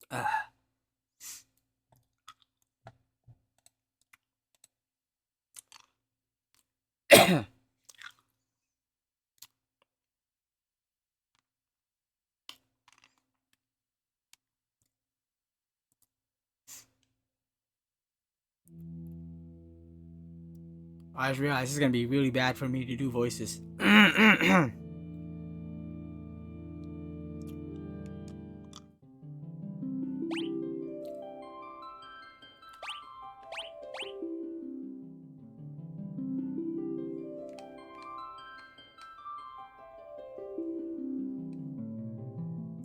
Ah. I just realized this is gonna be really bad for me to do voices.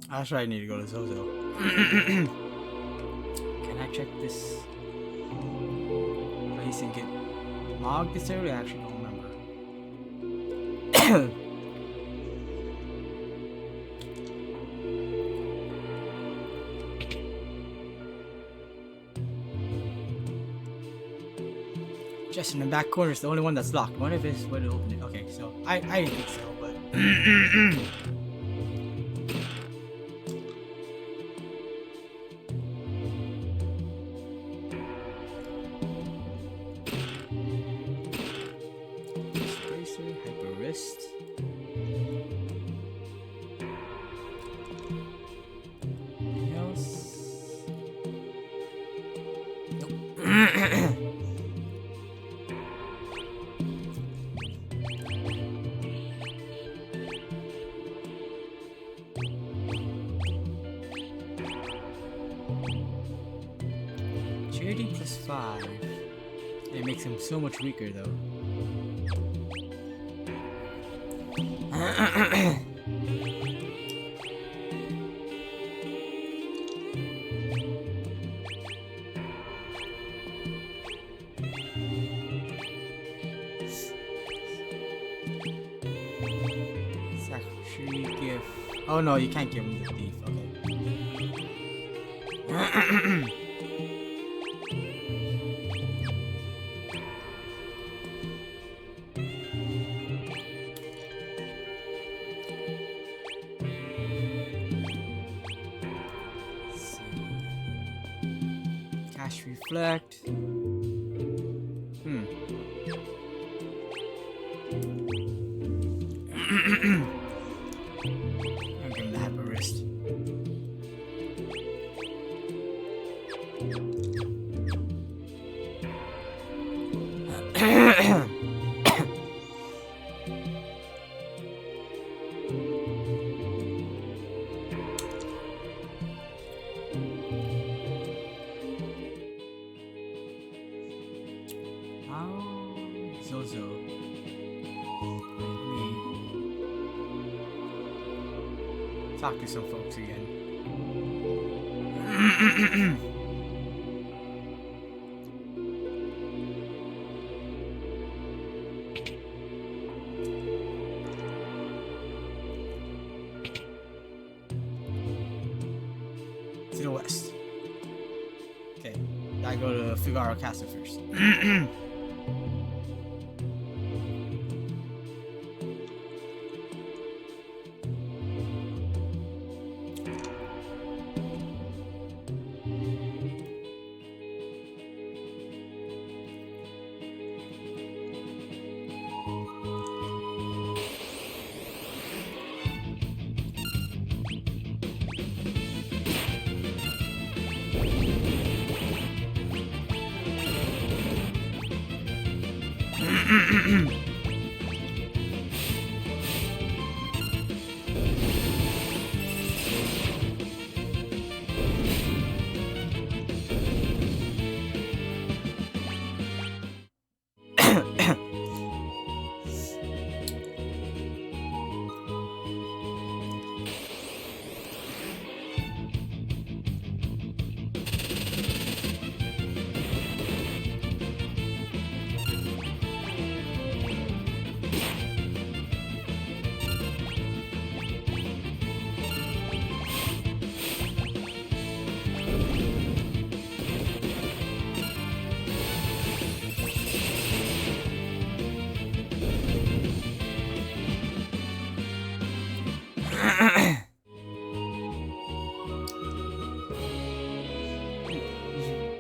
That's right, I need to go to Zozo. Can I check this place and get logged this early? I actually don't remember. Just in the back corner is the only one that's locked. One of us would open it. Okay, so I didn't think so, but Spracer, hyper wrist. Anything else? Nope. Charity plus 5. It makes him so much weaker though. Sanctuary gift. Oh no, you can't give him the thief. Okay. Cash reflect. Hmm. I'll give him the hyper wrist. Zozo. Let me talk to some folks again. To the west. Okay, I go to Figaro Castle first.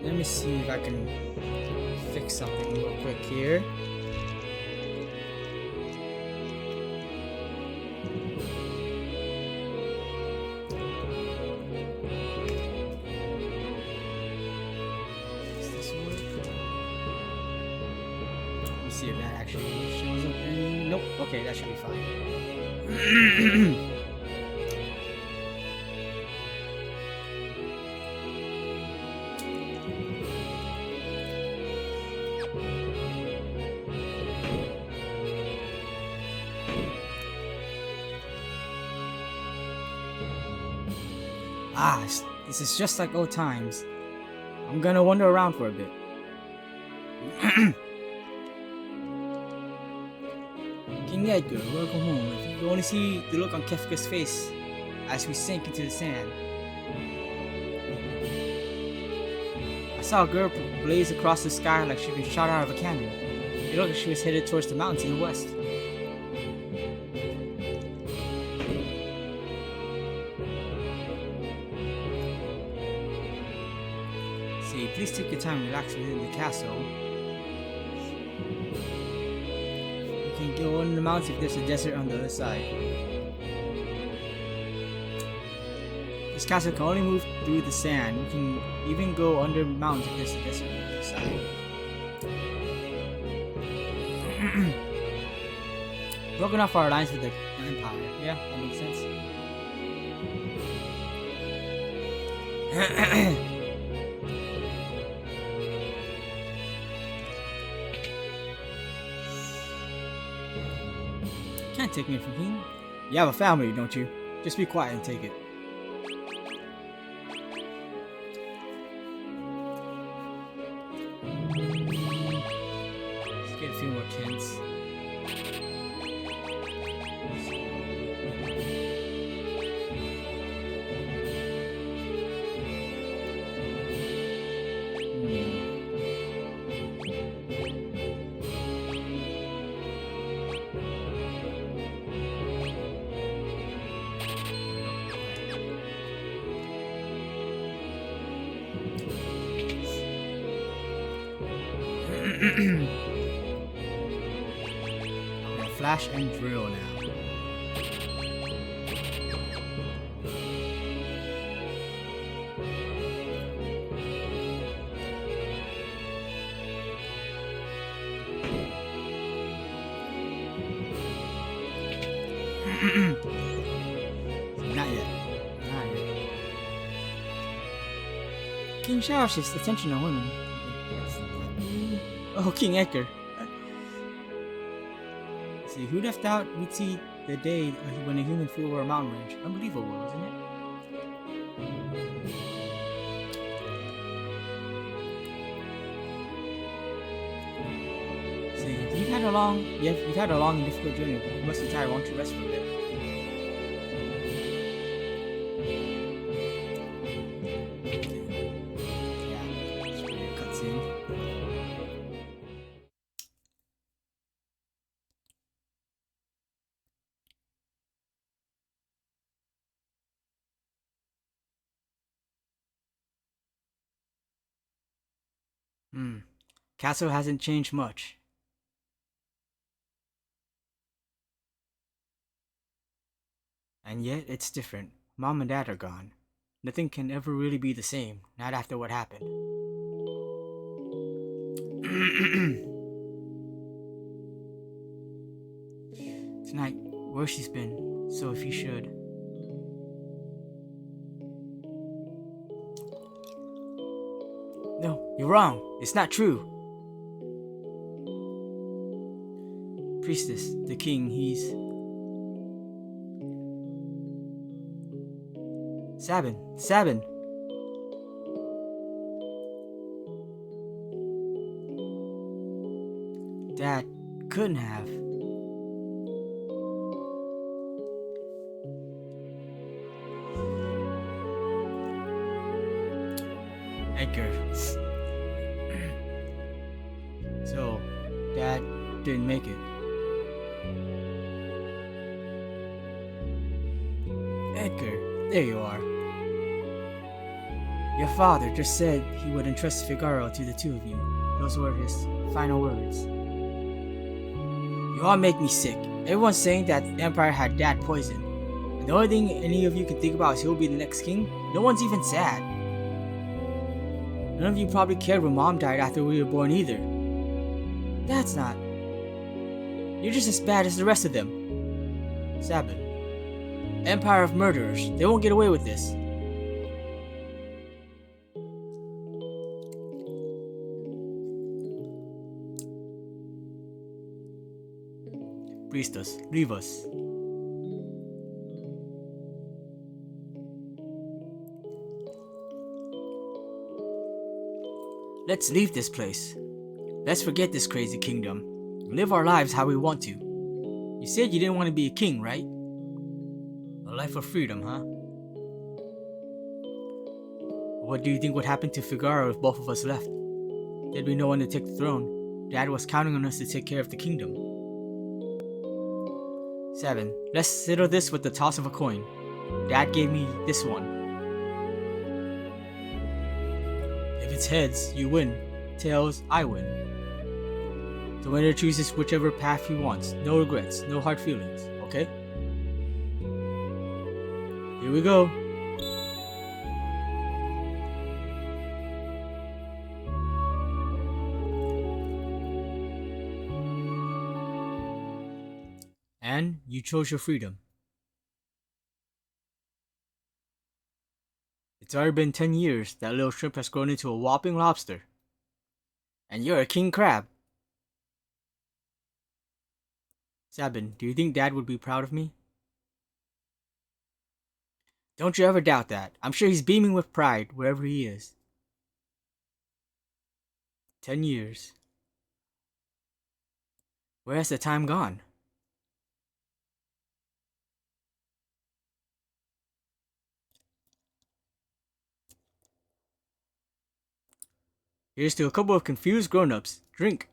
Let me see if I can fix something real quick here. Does this work? Let me see if that actually shows up. Nope. Okay, that should be fine. Ah, this is just like old times. I'm gonna wander around for a bit. King Edgar, welcome home. If you could only see the look on Kefka's face as we sank into the sand. I saw a girl blaze across the sky like she'd been shot out of a cannon. It looked like she was headed towards the mountains in the west. Say, please take your time and relax within the castle. You can go on the mountains if there's a desert on the other side. This castle can only move through the sand. You can even go under mountains if there's a desert on the other side. Broken off our alliance with the Empire. Yeah, that makes sense. Can't take me from here. You have a family, don't you? Just be quiet and take it. Let's get a few more kids. I'm gonna flash and drill now. Not yet. Not yet. King showers his attention on women. Oh, King Edgar. See, who left out we'd see the day when a human flew over a mountain range? Unbelievable, isn't it? See, you've had a long and difficult journey. You must be tired. Won't you rest for a bit? Yeah, it's really a cutscene. Castle hasn't changed much. And yet, it's different. Mom and Dad are gone. Nothing can ever really be the same, not after what happened. Tonight, where she's been, so if you should. No, you're wrong. It's not true. Priestess, the king, he's... Sabin. Dad couldn't have. Edgar. So, Dad didn't make it. Edgar, there you are. Your father just said he would entrust Figaro to the two of you. Those were his final words. You all make me sick. Everyone's saying that the Empire had Dad poisoned. And the only thing any of you can think about is who'll be the next king? No one's even sad. None of you probably cared when Mom died after we were born either. That's not... You're just as bad as the rest of them. Sabin. Empire of murderers. They won't get away with this. Priestess, leave us. Let's leave this place. Let's forget this crazy kingdom and live our lives how we want to. You said you didn't want to be a king, right? A life of freedom, huh? What do you think would happen to Figaro if both of us left? There'd be no one to take the throne. Dad was counting on us to take care of the kingdom. 7. Let's settle this with the toss of a coin. Dad gave me this one. If it's heads, you win. Tails, I win. The winner chooses whichever path he wants. No regrets, no hard feelings, okay? Here we go. And you chose your freedom. It's already been 10 years. That little shrimp has grown into a whopping lobster. And you're a king crab. Sabin, do you think Dad would be proud of me? Don't you ever doubt that. I'm sure he's beaming with pride wherever he is. 10 years. Where has the time gone? Here's to a couple of confused grown-ups. Drink.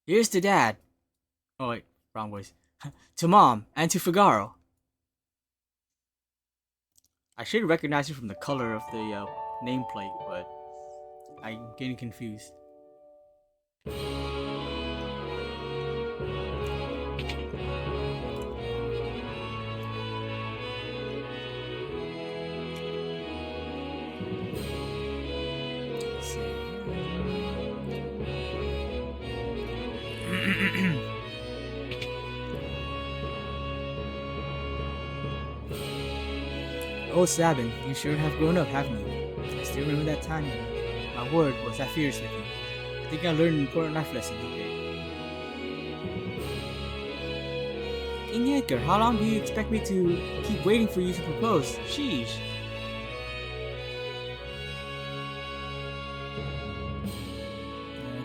Here's to Dad. Oh wait, wrong voice. To Mom, and to Figaro. I should recognize you from the color of the nameplate, but I'm getting confused. Oh, Sabin, you sure have grown up, haven't you? I still remember that time. My word, was I fierce with you. I think I learned an important life lesson today. King Edgar, how long do you expect me to keep waiting for you to propose? Sheesh.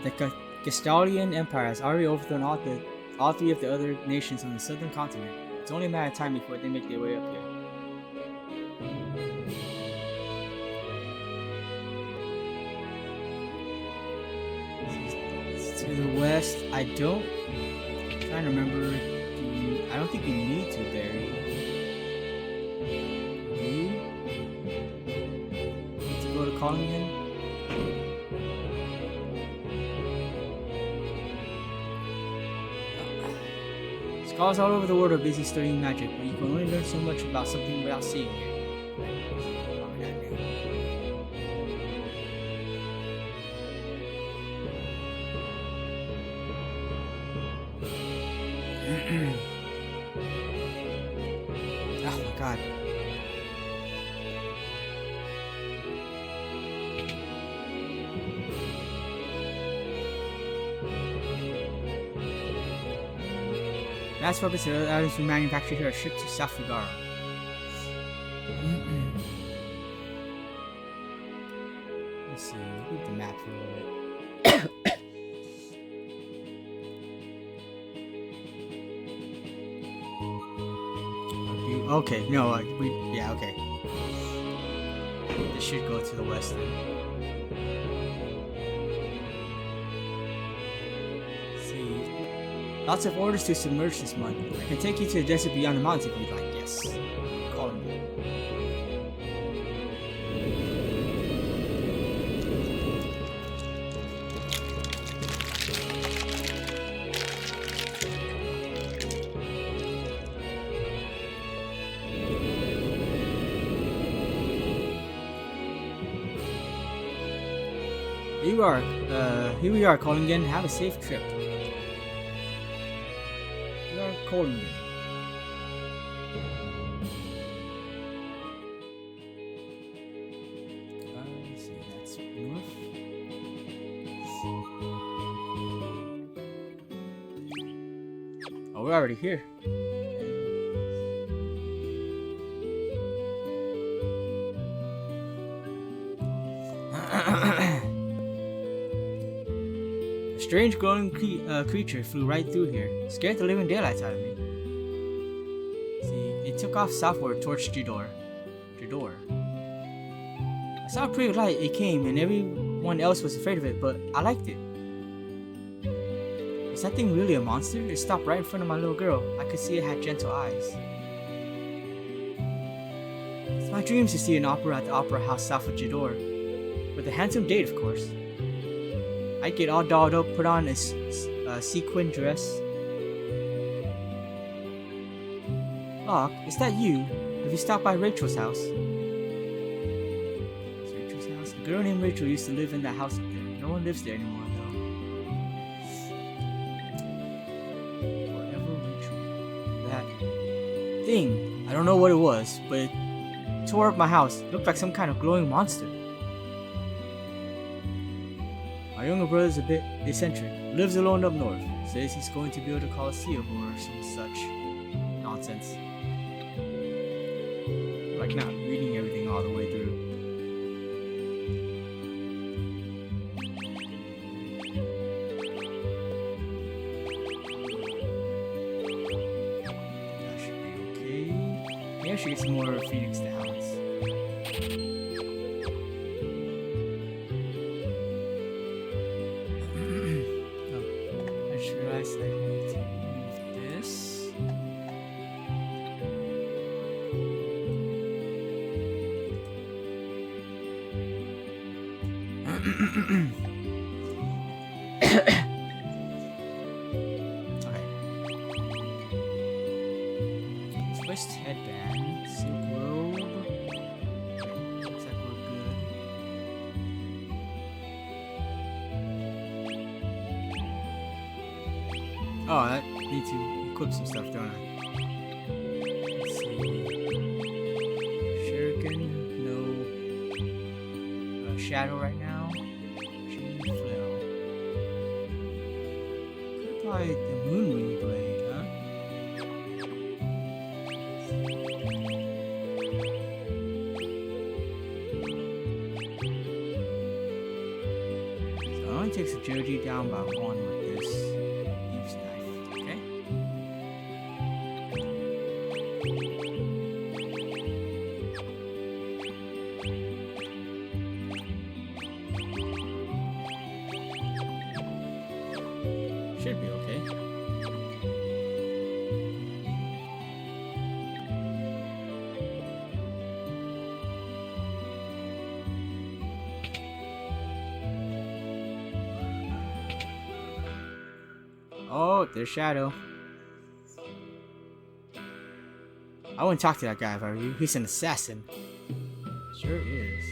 The Gestalian Empire has already overthrown all three of the other nations on the southern continent. It's only a matter of time before they make their way up here. To the west, I'm trying to remember. I don't think you need to bury. You need to go to Collington. Scholars all over the world are busy studying magic, but you can only learn so much about something without seeing it. Oh my god. Last weapons and other items we manufacture here are shipped to South Figaro. Let's see, read the map for a little bit. Okay, no, yeah, okay. This should go to the west then. Lots of orders to submerge this month. I can take you to the desert beyond the mountains if you'd like, yes. Call me. Here we are calling in. Have a safe trip. We are calling in. Let's see, that's north. Oh, we're already here. A strange glowing creature flew right through here, scared the living daylights out of me. See, it took off southward towards Jador. I saw a pretty light it came, and everyone else was afraid of it, but I liked it. Was that thing really a monster? It stopped right in front of my little girl. I could see it had gentle eyes. It's my dreams to see an opera at the Opera House south of Jador. With a handsome date, of course. I'd get all dolled up, put on a sequin dress. Locke, is that you? Have you stopped by Rachel's house? It's Rachel's house? A girl named Rachel used to live in that house up there. No one lives there anymore, though. Forever Rachel. That thing, I don't know what it was, but it tore up my house. It looked like some kind of glowing monster. My younger brother's a bit eccentric. Lives alone up north. Says he's going to build a coliseum or some such nonsense. Like not reading everything all the way through. That should be okay. Maybe I should get some more Phoenix Downs. Okay. Twist headband, silk robe. Okay, looks like we're good. Oh, I need to equip some stuff, don't I? Let's see. Shuriken, no. Shadow right now. The Moonwing Blade, huh? So it only takes a Joji down by one with this Eve's knife, okay? Should be okay. Oh, there's Shadow. I wouldn't talk to that guy if I were you. He's an assassin. Sure is.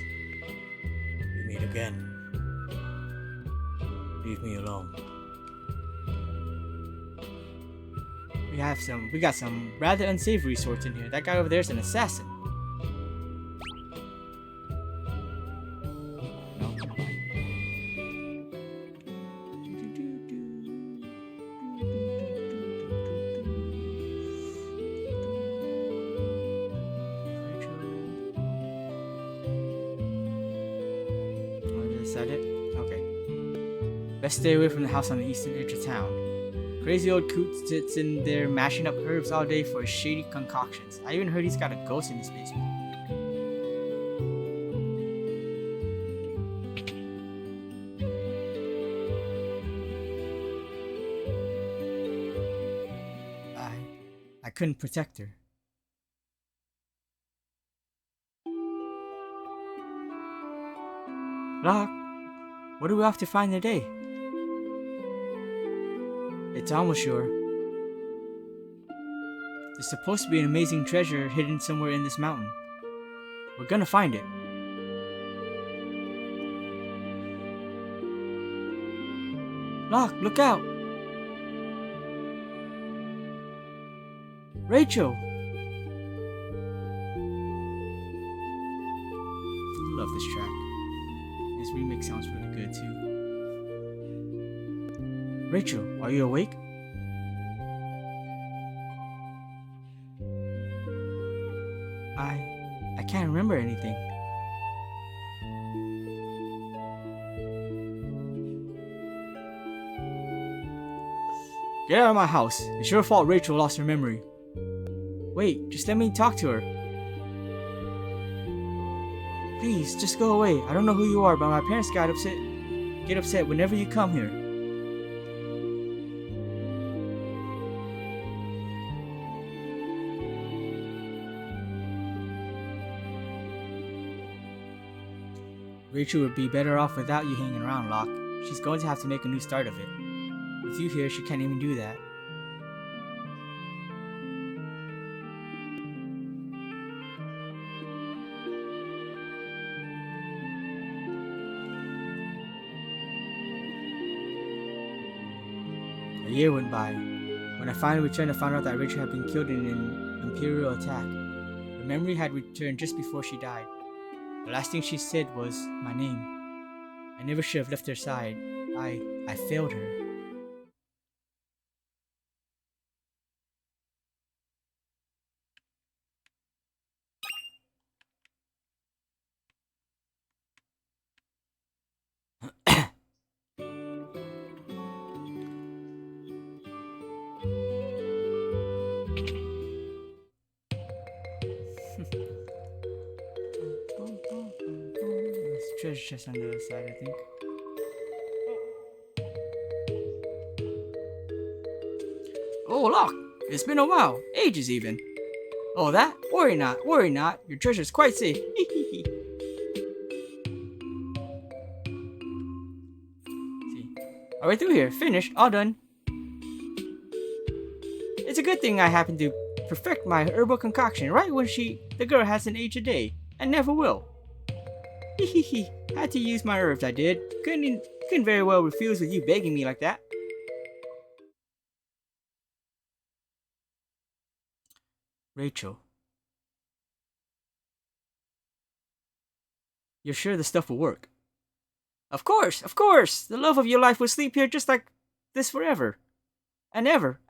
We meet again. Leave me alone. We got some rather unsavory sorts in here. That guy over there is an assassin. No. Is that it? Okay. Best stay away from the house on the eastern edge of town. Crazy old coot sits in there mashing up herbs all day for his shady concoctions. I even heard he's got a ghost in his basement. I couldn't protect her. Locke, what do we have to find today? It's almost sure. There's supposed to be an amazing treasure hidden somewhere in this mountain. We're gonna find it. Locke, look out! Rachel! Love this track. This remix sounds really good too. Rachel, are you awake? I can't remember anything. Get out of my house. It's your fault Rachel lost her memory. Wait, just let me talk to her. Please, just go away. I don't know who you are, but my parents get upset whenever you come here. Rachel would be better off without you hanging around, Locke. She's going to have to make a new start of it. With you here, she can't even do that. A year went by. When I finally returned, I found out that Rachel had been killed in an Imperial attack. Her memory had returned just before she died. The last thing she said was my name. I never should have left her side. I failed her. Treasure chest on the other side, I think. Oh, Locke! It's been a while. Ages even. Oh, that? Worry not. Your treasure's quite safe. See. All right, through here. Finished. All done. It's a good thing I happened to perfect my herbal concoction right when the girl hasn't aged a day. And never will. Hehehe. Had to use my herbs, I did. Couldn't very well refuse with you begging me like that. Rachel. You're sure the stuff will work? Of course! The love of your life will sleep here just like this forever. And ever.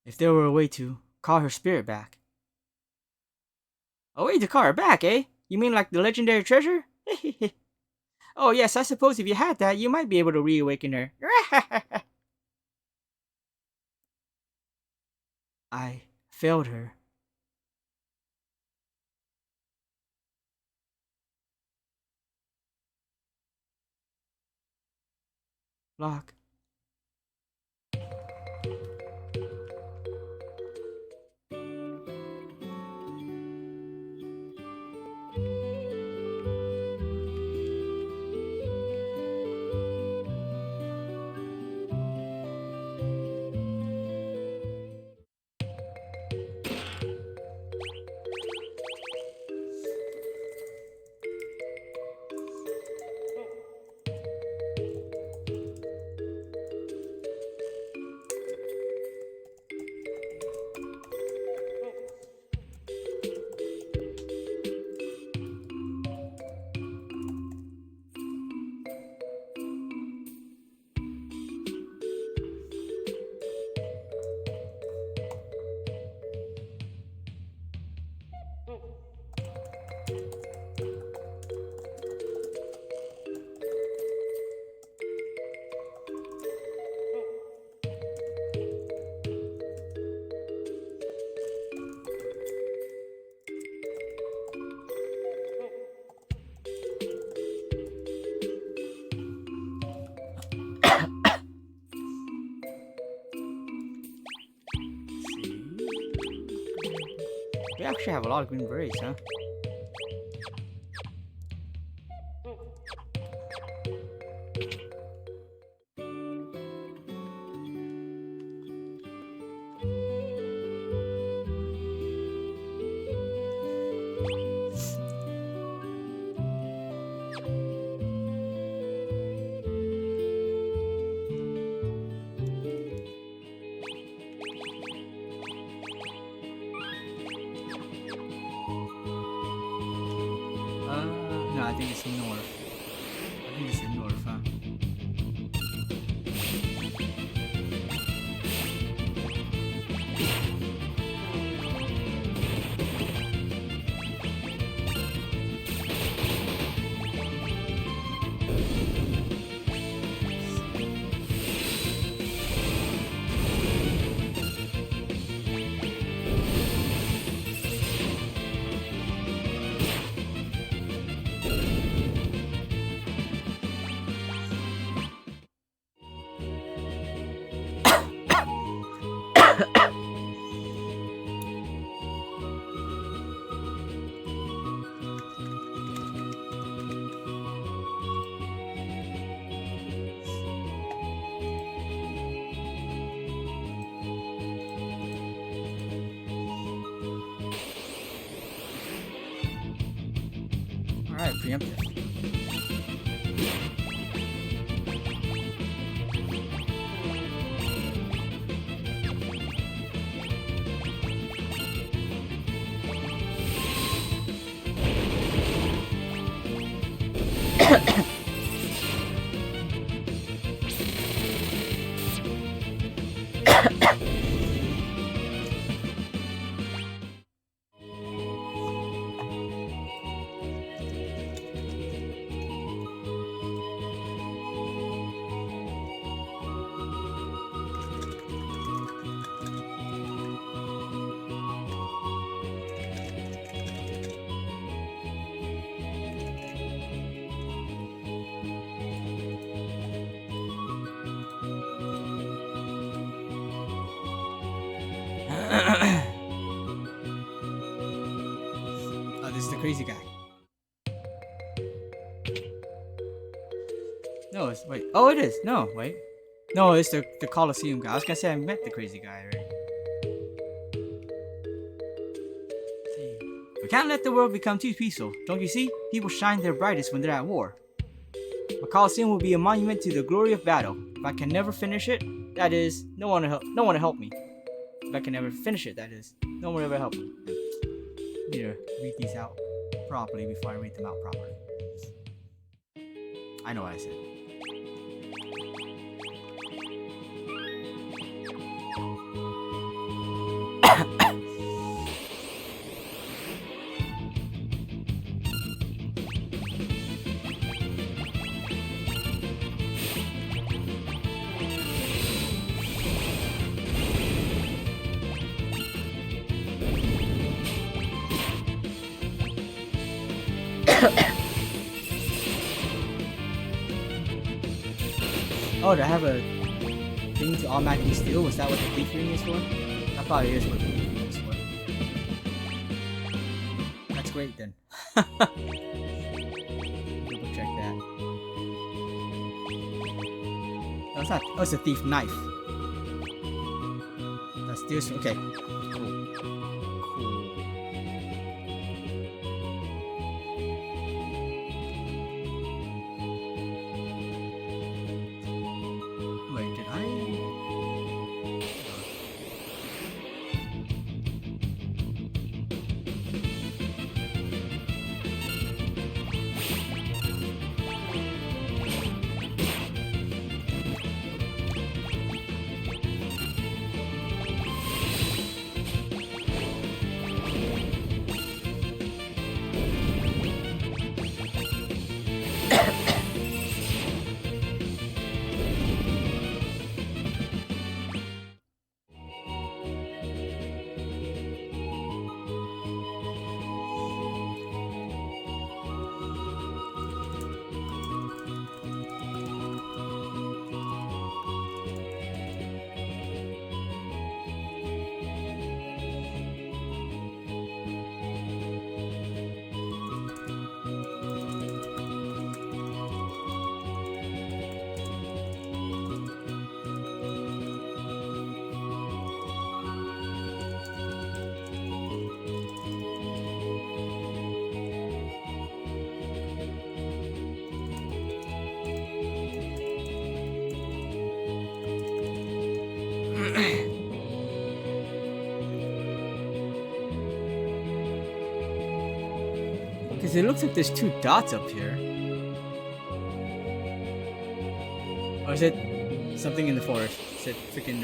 If there were a way to call her spirit back. A way to call her back, eh? You mean like the legendary treasure? Oh yes, I suppose if you had that, you might be able to reawaken her. I failed her. Locke. We actually have a lot of green berries, huh? I think it's north. I think it's in north, huh? Alright, preemptive. Oh, this is the crazy guy. No, it's wait. Oh, it is. No, wait. No, it's the Colosseum guy. I was gonna say I met the crazy guy already. See. We can't let the world become too peaceful. Don't you see? People shine their brightest when they're at war. A Colosseum will be a monument to the glory of battle. If I can never finish it, that is, no one will help me. If I can never finish it, that is, no one will ever help me. I need to read these out properly before I read them out properly. I know what I said. Oh, do I have a thing to automatically steal? Was that what the thief ring is for? That probably is what the thief ring is for. That's great then. Double check that. No, it's not. Oh, it's a thief knife. That's this. Okay. Cool. Wait, did I? Because it looks like there's two dots up here. Or is it something in the forest? Is it freaking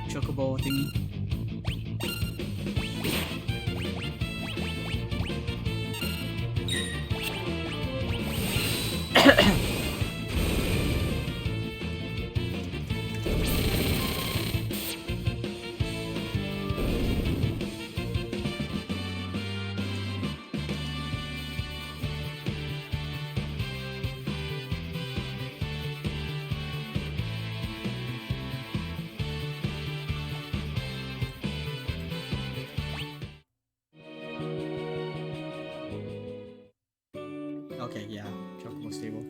chocobo thingy? Okay, yeah, chocobo stable.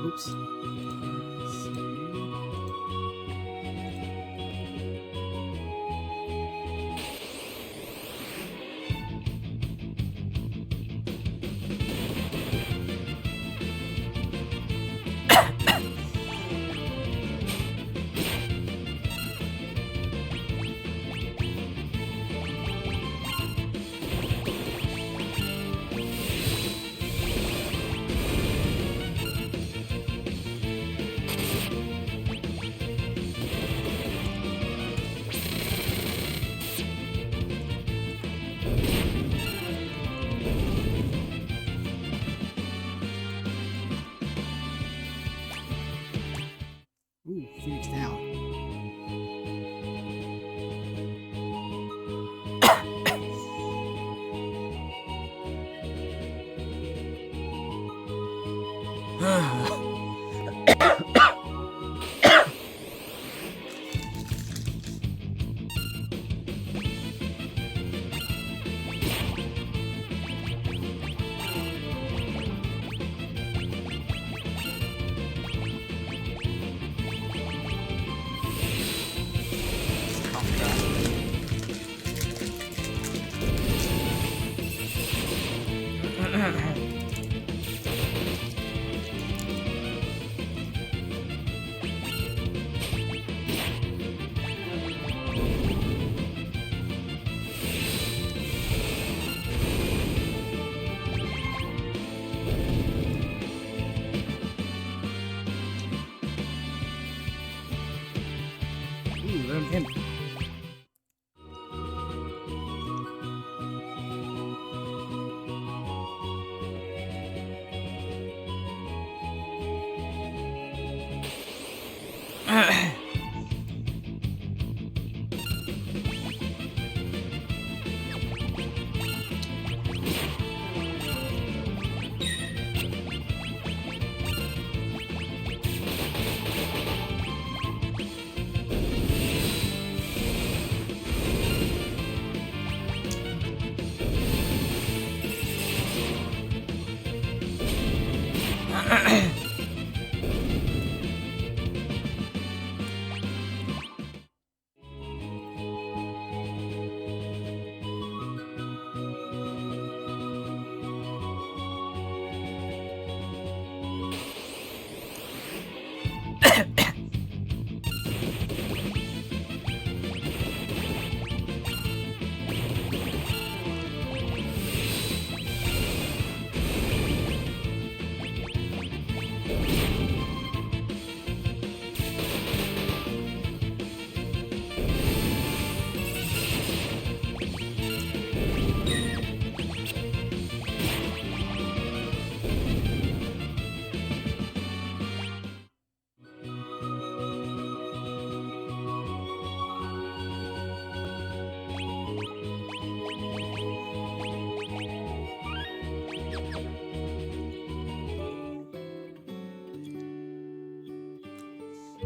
Oops. Ooh, Phoenix down. Ooh, learn him.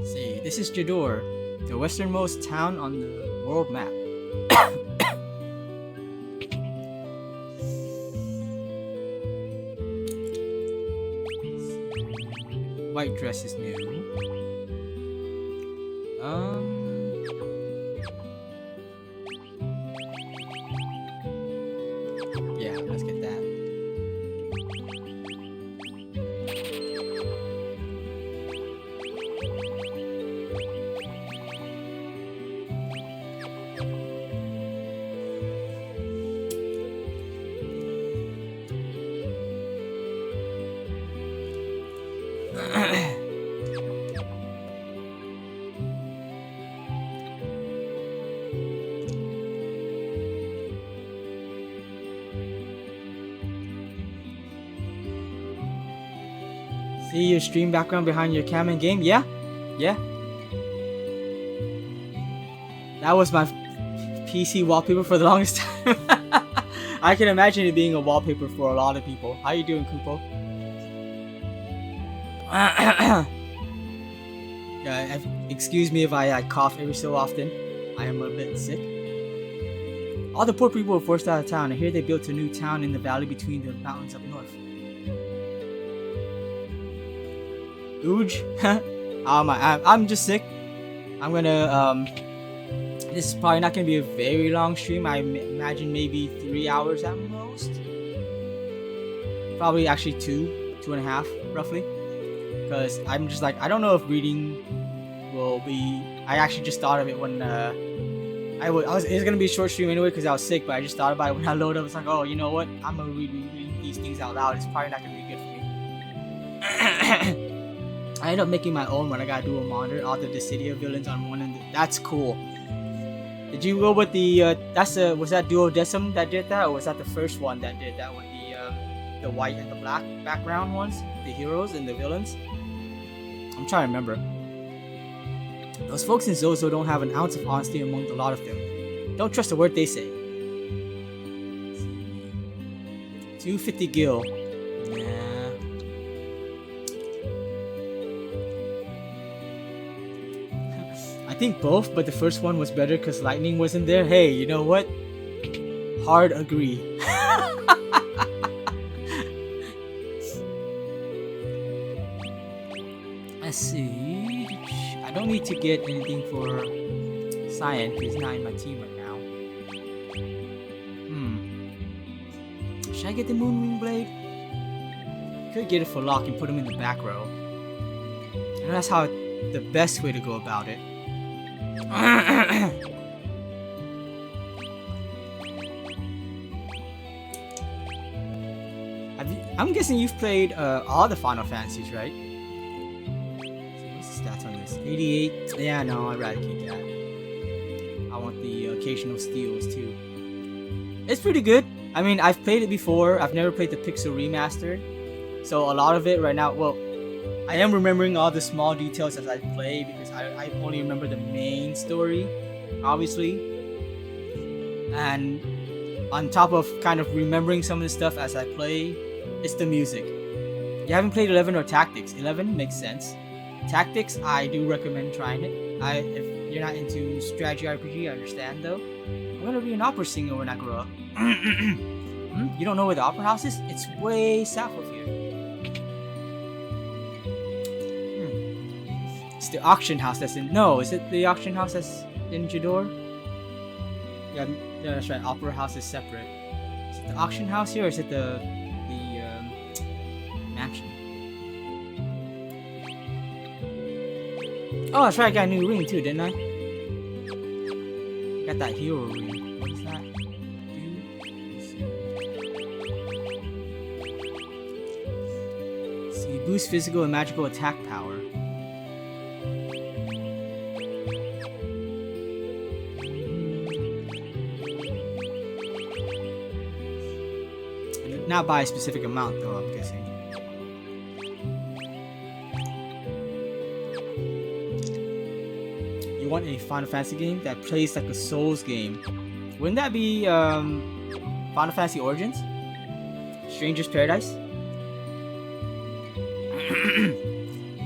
See, this is Jador, the westernmost town on the world map. White dress is new. See your stream background behind your cam in game? Yeah? Yeah? That was my PC wallpaper for the longest time. I can imagine it being a wallpaper for a lot of people. How you doing, Kupo? Excuse me if I cough every so often. I am a bit sick. All the poor people were forced out of town. I hear they built a new town in the valley between the mountains up north. Ooge? I'm just sick. I'm gonna, this is probably not gonna be a very long stream. I imagine maybe 3 hours at most. Probably actually 2.5, roughly. Because I'm just like, I don't know if reading will be... I actually just thought of it when, it was gonna be a short stream anyway because I was sick, but I just thought about it when I loaded up. It's like, oh, you know what? I'm gonna read these things out loud. It's probably not gonna be good for me. I ended up making my own when I got dual monitor, all the Dissidia villains on one end. That's cool. Did you go with the was that Duodecim that did that, or was that the first one that did that with the white and the black background ones, the heroes and the villains? I'm trying to remember. Those folks in Zozo don't have an ounce of honesty among the lot of them. Don't trust a word they say. 250 gil. Nah. I think both, but the first one was better because lightning wasn't there. Hey, you know what? Hard agree. Let's see. I don't need to get anything for Cyan because he's not in my team right now. Should I get the Moonwing Blade? Could get it for Locke and put him in the back row. And that's how the best way to go about it. I'm guessing you've played all the Final Fantasies, right? What's the stats on this? 88. Yeah, no, I'd rather keep that. I want the occasional steals too. It's pretty good. I mean, I've played it before. I've never played the Pixel Remastered. So a lot of it right now, well, I am remembering all the small details as I play because I only remember the main story, obviously. And on top of kind of remembering some of the stuff as I play, it's the music. You haven't played 11 or Tactics. 11 makes sense. Tactics, I do recommend trying it. If you're not into strategy RPG, I understand though. I'm gonna be an opera singer when I grow up. You don't know where the opera house is? It's way south of here. It's the auction house that's in... No, is it the auction house that's in Jador? Yeah, that's right. Opera house is separate. Is it the auction house here or is it the mansion? Oh, that's right. I got a new ring too, didn't I? Got that hero ring. What is that? See, boost physical and magical attack power. Not by a specific amount, though, I'm guessing. You want a Final Fantasy game that plays like a Souls game? Wouldn't that be Final Fantasy Origins? Stranger's Paradise?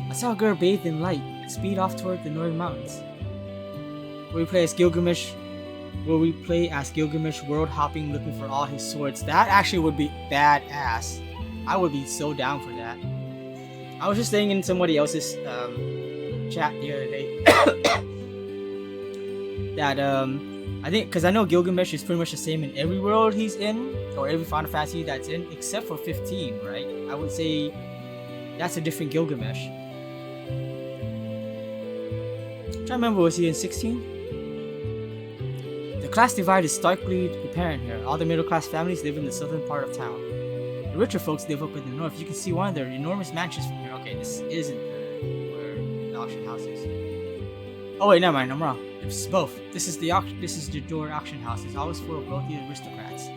I saw a girl bathed in light, speed off toward the northern mountains. Will we play as Gilgamesh? World hopping looking for all his swords? That actually would be badass. I would be so down for that. I was just saying in somebody else's chat the other day that I think because I know Gilgamesh is pretty much the same in every world he's in or every Final Fantasy that's in except for 15, right? I would say that's a different Gilgamesh. I'm trying to remember, was he in 16? The class divide is starkly apparent here. All the middle-class families live in the southern part of town. The richer folks live up in the north. You can see one of their enormous mansions from here. Okay, this isn't where the auction house is. Oh wait, never mind. I'm wrong. It's both. This is the door auction house. It's always full of wealthy aristocrats.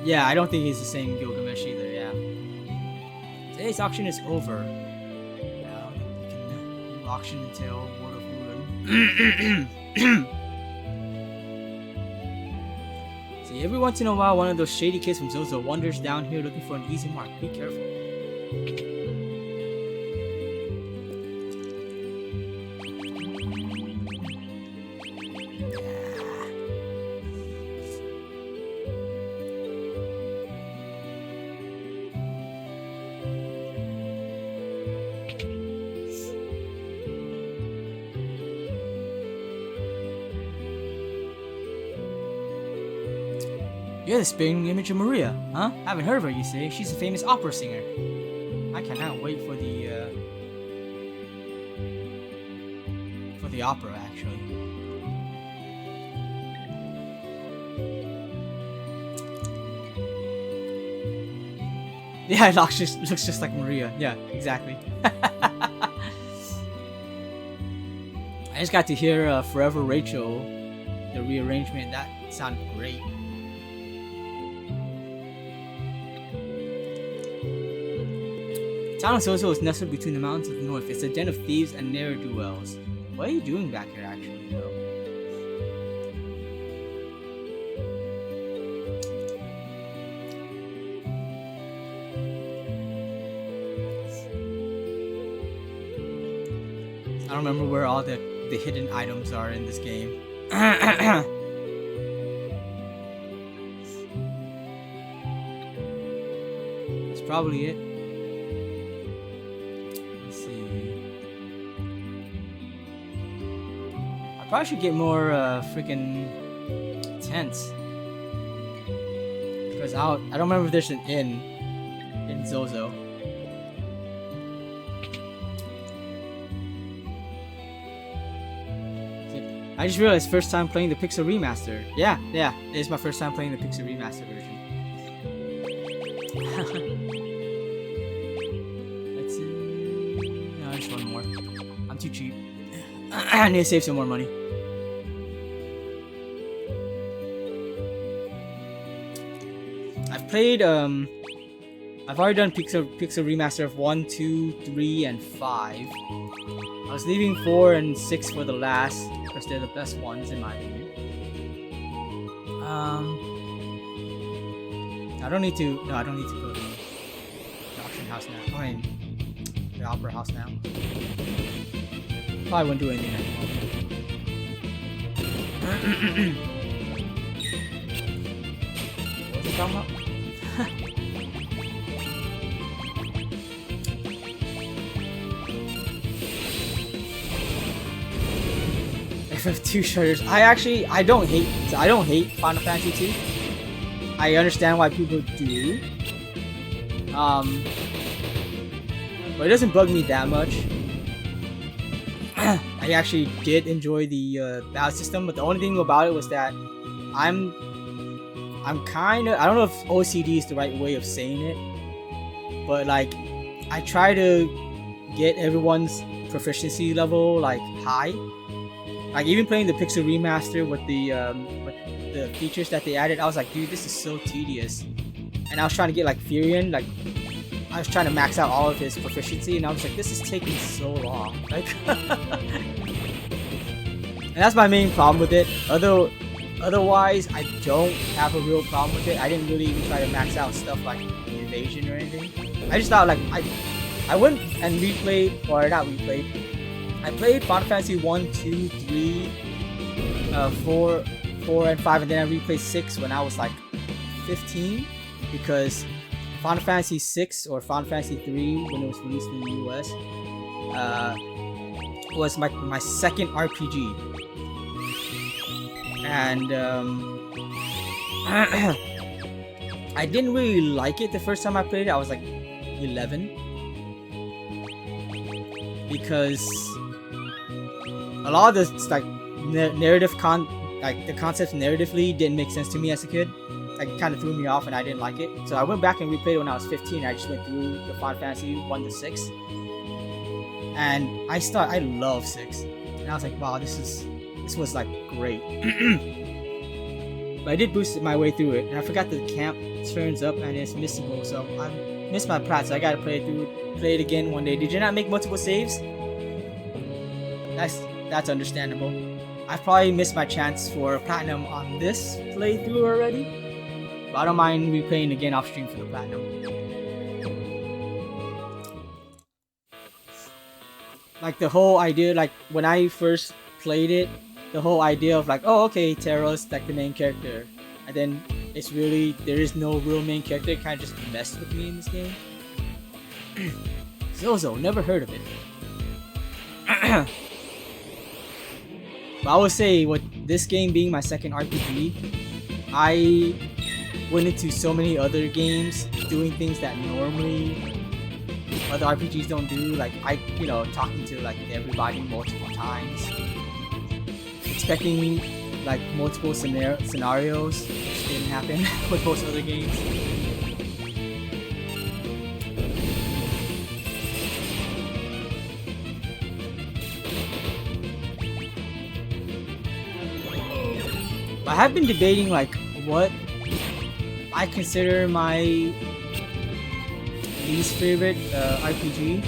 Yeah, I don't think he's the same Gilgamesh either. Yeah. Today's auction is over. Now you can do auction until World of Ruin. See, every once in a while, one of those shady kids from Zozo wanders down here looking for an easy mark. Be careful. You're the spinning image of Maria, huh? Haven't heard of her, you say? She's a famous opera singer. I cannot wait for the opera, actually. Yeah, it looks just like Maria. Yeah, exactly. I just got to hear Forever Rachel, the rearrangement. That sounded great. Town of Zozo is nestled between the mountains of the north. It's a den of thieves and ne'er-do-wells. What are you doing back here, actually, though? I don't remember where all the hidden items are in this game. That's probably it. Probably should get more freaking tents, because I don't remember if there's an inn in Zozo. I just realized first time playing the Pixel Remaster. Yeah, it is my first time playing the Pixel Remaster version. Let's no, just one more. I'm too cheap. I need to save some more money. I've played I've already done Pixel Remaster of 1, 2, 3, and 5. I was leaving 4 and 6 for the last because they're the best ones in my opinion. I don't need to go to the auction house now. I mean the opera house now. Probably wouldn't do anything anymore. What was it talking about? FF2 shutters. I don't hate Final Fantasy 2. I understand why people do. But it doesn't bug me that much. I actually did enjoy the battle system, but the only thing about it was that I'm kind of, I don't know if OCD is the right way of saying it, but like I try to get everyone's proficiency level like high. Like even playing the Pixel Remaster with the features that they added, I was like, dude, this is so tedious. And I was trying to get like Furion, like I was trying to max out all of his proficiency, and I was like, this is taking so long. Like, and that's my main problem with it. Otherwise, I don't have a real problem with it. I didn't really even try to max out stuff like evasion or anything. I just thought like I went and replayed, or not replayed. I played Final Fantasy 1, 2, 3, 4, and 5, and then I replayed 6 when I was like 15, because Final Fantasy 6 or Final Fantasy 3 when it was released in the US was my second RPG, and I didn't really like it the first time I played it. I was like 11, because a lot of this like narrative the concepts narratively didn't make sense to me as a kid. Like, it kind of threw me off and I didn't like it. So I went back and replayed it when I was 15. I just went through the Final Fantasy 1 to 6. And I love 6. And I was like, wow, this was like great. But I did boost my way through it. And I forgot that the camp turns up and it's missable. So missed my plat, so I gotta play it again one day. Did you not make multiple saves? That's understandable. I've probably missed my chance for platinum on this playthrough already, but I don't mind replaying again off stream for the platinum. Like the whole idea, like when I first played it, the whole idea of like, oh okay, Terra's like the main character, and then it's really, there is no real main character. It kind of just messed with me in this game. Zozo, never heard of it. But I would say, with this game being my second RPG, I went into so many other games doing things that normally other RPGs don't do. Like talking to like everybody multiple times, expecting like multiple scenarios, which didn't happen with most other games. I have been debating like what I consider my least favorite RPG.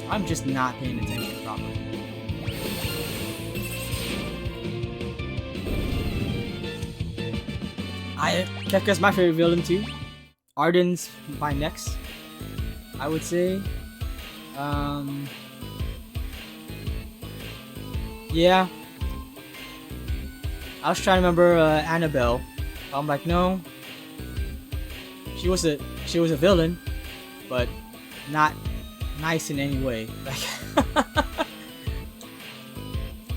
I'm just not paying attention properly. Kefka's my favorite villain too. Arden's my next, I would say. Yeah. I was trying to remember Annabelle. I'm like, no. She was a villain, but not nice in any way. Like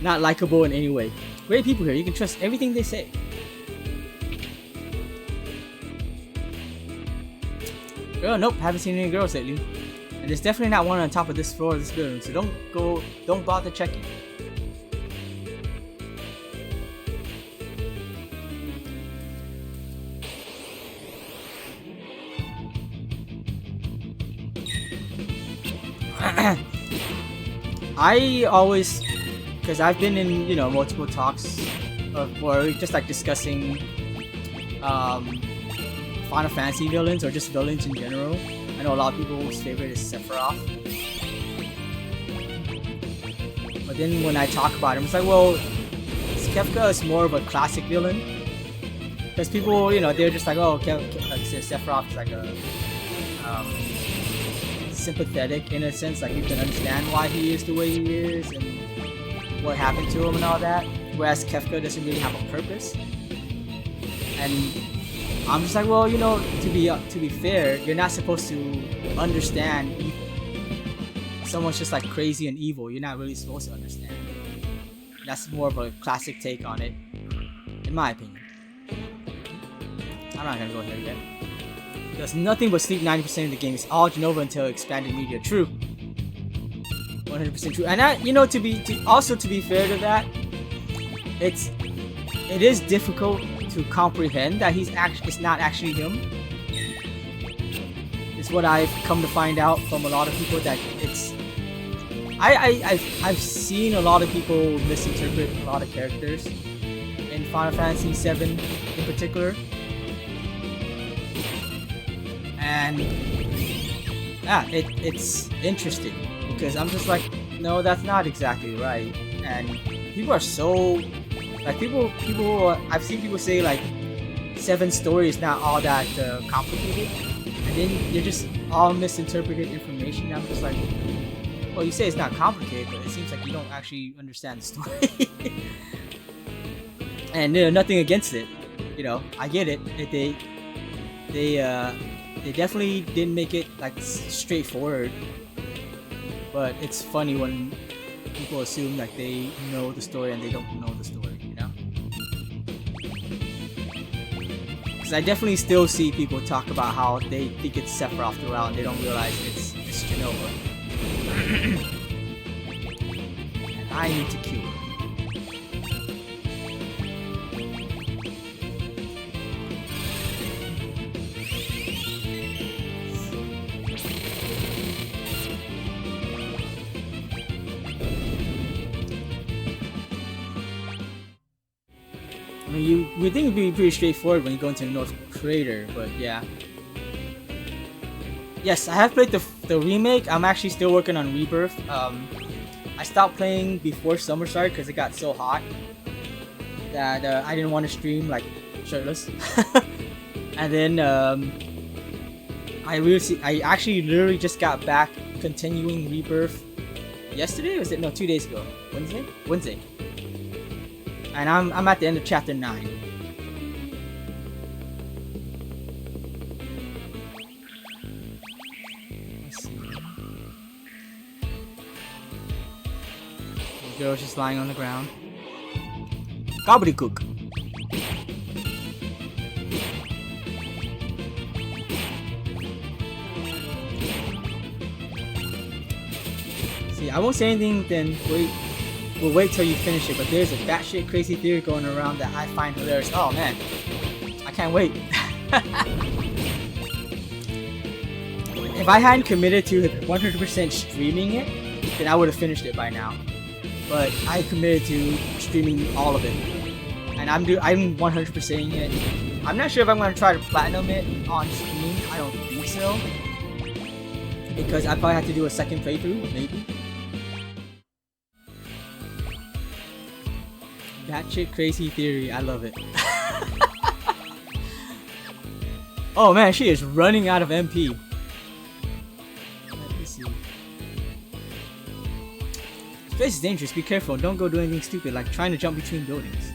not likable in any way. Great people here. You can trust everything they say. Girl, nope, haven't seen any girls lately. And there's definitely not one on top of this floor of this building, so don't bother checking. I always, because I've been in multiple talks or just like discussing Final Fantasy villains or just villains in general. I know a lot of people's favorite is Sephiroth, but then when I talk about him, it's like, well, Kefka is more of a classic villain, because people, they're just like, oh, Sephiroth is like a sympathetic in a sense, like you can understand why he is the way he is and what happened to him and all that, whereas Kefka doesn't really have a purpose. And I'm just like, well, to be fair, you're not supposed to understand evil. Someone's just like crazy and evil, you're not really supposed to understand. That's more of a classic take on it, in my opinion. I'm not gonna go here yet. Does nothing but sleep 90% of the game. It's all Genova until expanded media. True. 100% true. And that, to be fair to that, it is difficult to comprehend that it's not actually him. It's what I've come to find out from a lot of people, that it's I've seen a lot of people misinterpret a lot of characters in Final Fantasy VII in particular. And yeah, it's interesting because I'm just like, no, that's not exactly right. And people are so like I've seen people say like 7's story is not all that complicated, and then you're just all misinterpreted information. I'm just like, well, you say it's not complicated, but it seems like you don't actually understand the story. And nothing against it, I get it. They definitely didn't make it like straightforward, but it's funny when people assume like they know the story and they don't know the story, Because I definitely still see people talk about how they think it's Sephiroth throughout and they don't realize it's Genova. And I need to kill her. mean, you would think it'd be pretty straightforward when you go into the North Crater, but yeah. Yes, I have played the remake. I'm actually still working on Rebirth. I stopped playing before summer started because it got so hot that I didn't want to stream like shirtless. And then I actually literally just got back continuing Rebirth yesterday. Was it? No, 2 days ago. Wednesday. And I'm at the end of chapter 9. Let's see. The girl's just lying on the ground. Gobbledygook. See, I won't say anything. Then we'll wait till you finish it. But there's a batshit crazy theory going around that I find hilarious. Oh man, I can't wait. If I hadn't committed to 100% streaming it, then I would have finished it by now. But I committed to streaming all of it, and I'm 100%ing it. I'm not sure if I'm gonna try to platinum it on stream. I don't think so, because I probably have to do a second playthrough, maybe. Batshit crazy theory, I love it. Oh man, she is running out of MP. Let me see. This place is dangerous, be careful, don't go do anything stupid like trying to jump between buildings.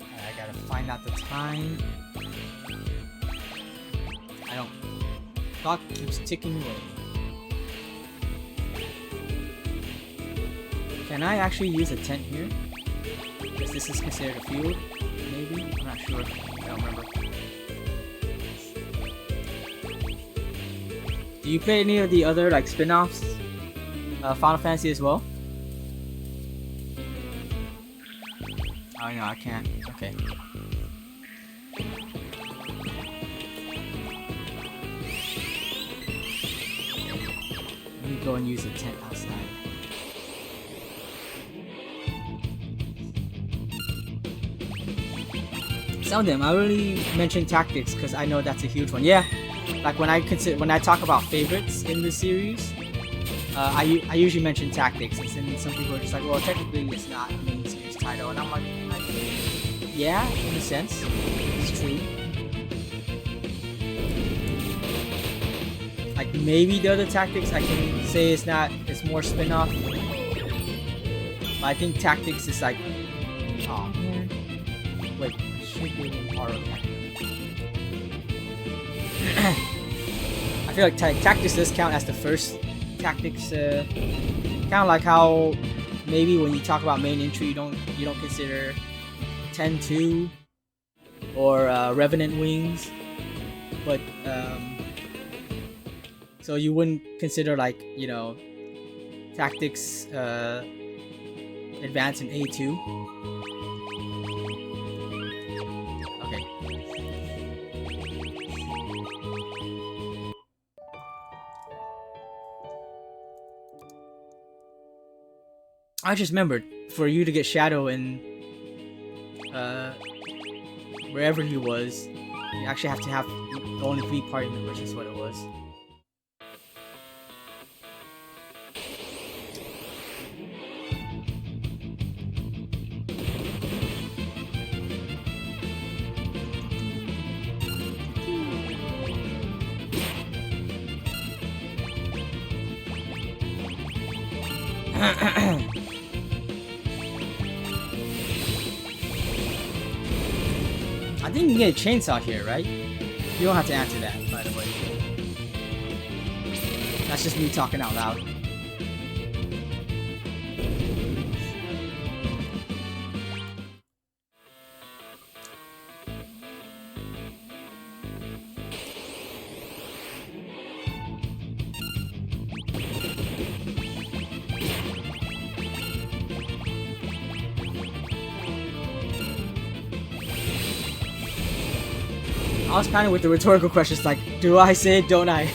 I gotta find out the time. Clock keeps ticking away. Can I actually use a tent here? Because this is considered a field, maybe? I'm not sure. I don't remember. Do you play any of the other like spin-offs? Final Fantasy as well? Oh no, I can't. Okay. Let me go and use a tent outside. Some of them, I really mention tactics because I know that's a huge one. Yeah, like when I talk about favorites in the series, I usually mention tactics, and then some people are just like, well, technically it's not a main series title, and I'm like, yeah, in a sense, it's true. Like maybe the other tactics I can say it's more spin-off, but I think tactics is like, oh man, wait. I feel like tactics does count as the first tactics. Kind of like how maybe when you talk about main entry, you don't consider 10-2 or Revenant Wings, but so you wouldn't consider like tactics advance in A2. I just remembered, for you to get Shadow in wherever he was, you actually have to have only 3 party members, is what it was. I think you can get a chainsaw here, right? You don't have to answer that, by the way. That's just me talking out loud. I was kind of with the rhetorical questions like, do I say it, don't I?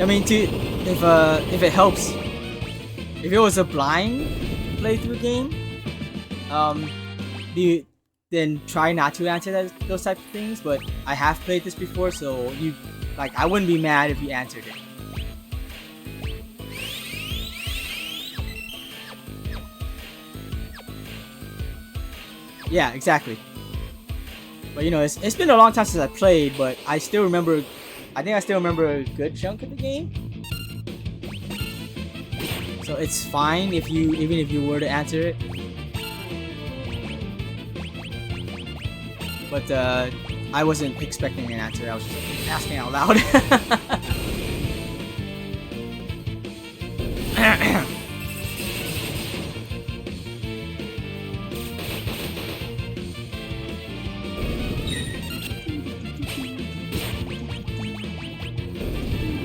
I mean, if it helps, if it was a blind playthrough game, do you, then try not to answer those types of things. But I have played this before, so I wouldn't be mad if you answered it. Yeah, exactly. But you know, it's been a long time since I played, but I still remember. I think I still remember a good chunk of the game. So it's fine even if you were to answer it. But I wasn't expecting an answer. I was just asking out loud.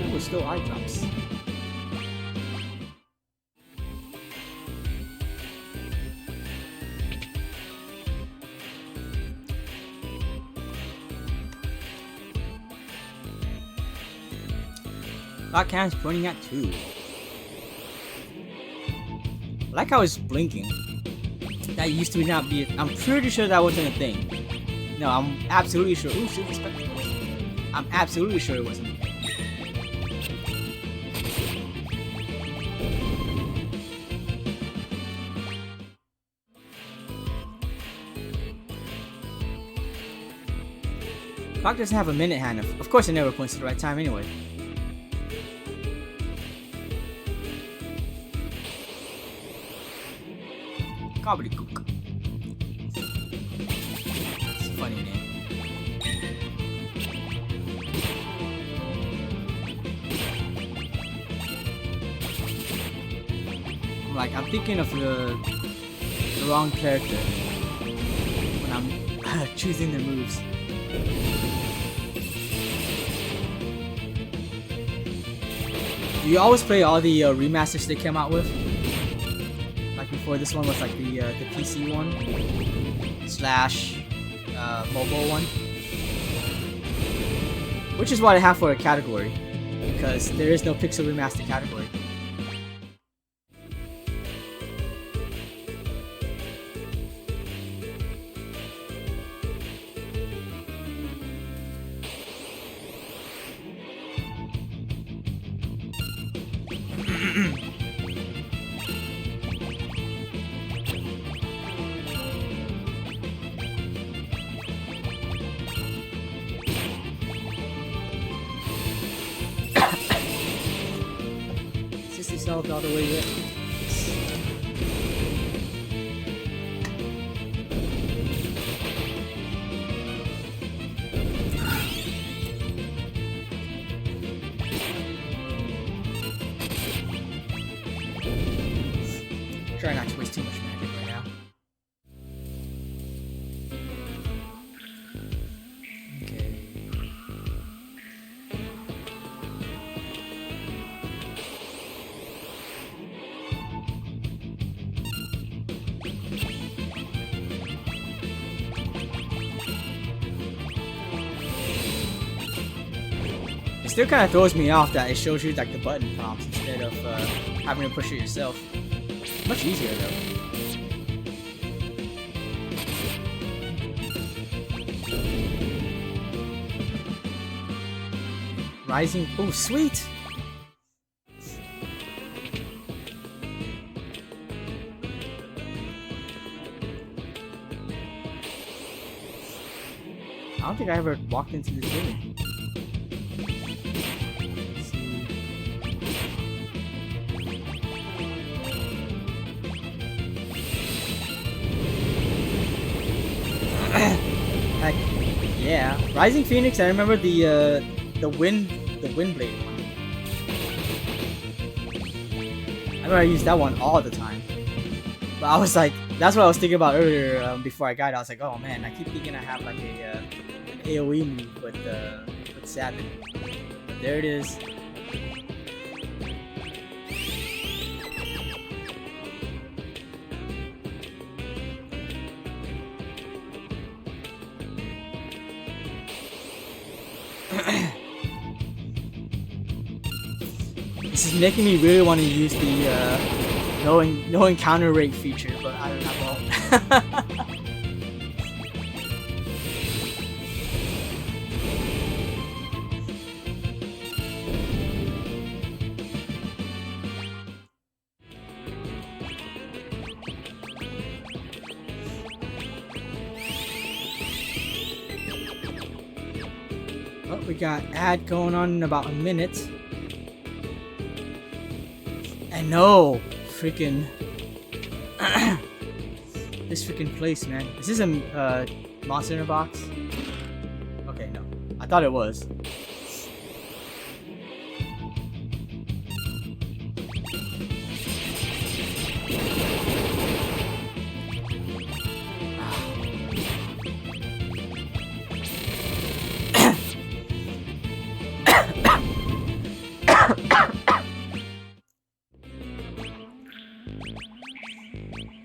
Ooh, still eye drops. That cam's pointing at 2. I like how it's blinking. That used to not be. I'm pretty sure that wasn't a thing. No, I'm absolutely sure. Ooh, super spectacles. I'm absolutely sure it wasn't a thing. Clock doesn't have a minute hand. Of course, it never points to the right time anyway. Gobbledygook. It's a funny name. I'm thinking of the wrong character when I'm choosing their moves. Do you always play all the remasters they came out with? Like before, this one was like the PC one / mobile one, which is what I have for a category, because there is no Pixel Remaster category. All the way yet. Try not to waste too much magic right now. It still kind of throws me off that it shows you like the button prompts instead of having to push it yourself. Much easier though. Rising. Oh, sweet! I don't think I ever walked into this building. Heck, yeah. Rising Phoenix, I remember the wind blade one. I remember I used that one all the time. But I was like, that's what I was thinking about earlier before I got it. I was like, oh man, I keep thinking I have like an AoE move with Sabin. There it is. making me really want to use the no encounter rate feature, but I won't. Oh, we got ad going on in about a minute. And no, freaking this freaking place, man. Is this a monster in a box? Okay, no. I thought it was.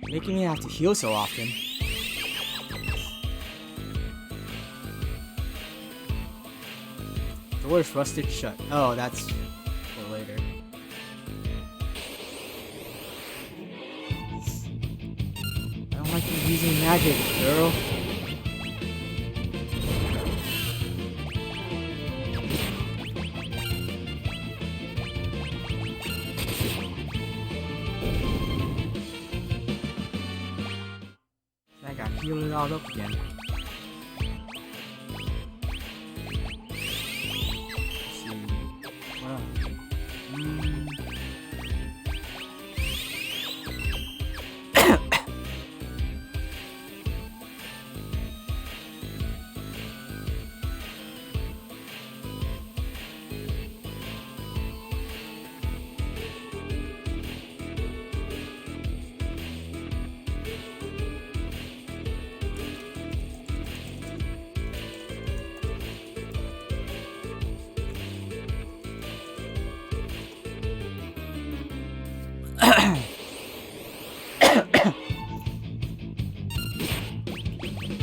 Making me have to heal so often. Door's rusted shut. Oh, that's for later. I don't like you using magic, girl. I got healed it all up again.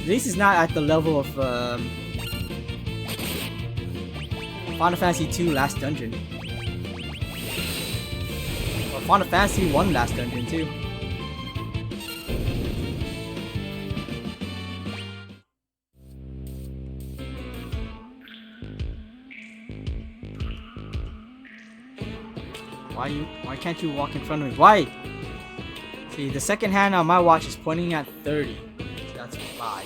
This is not at the level of Final Fantasy II Last Dungeon. Or Final Fantasy 1 Last Dungeon too. Why can't you walk in front of me? Why? See, the second hand on my watch is pointing at 30. So that's 5.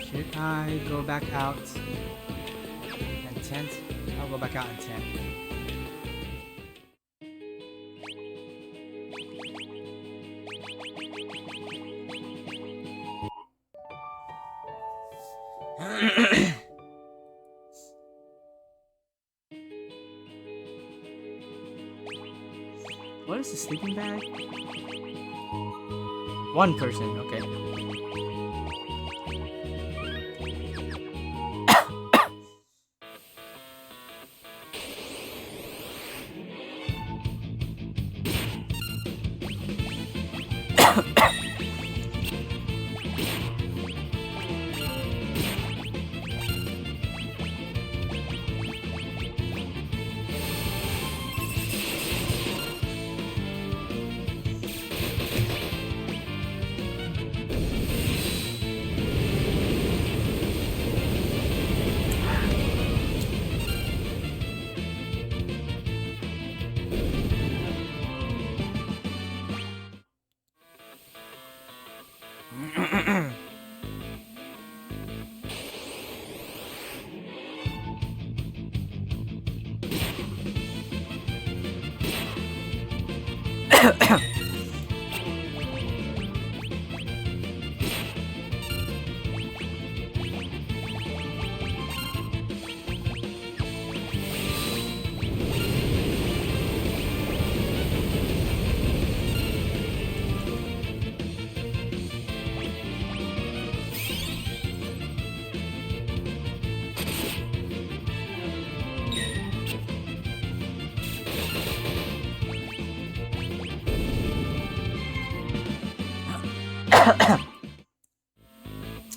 Should I go back out and tent? I'll go back out and tent. What is the sleeping bag? One person, okay.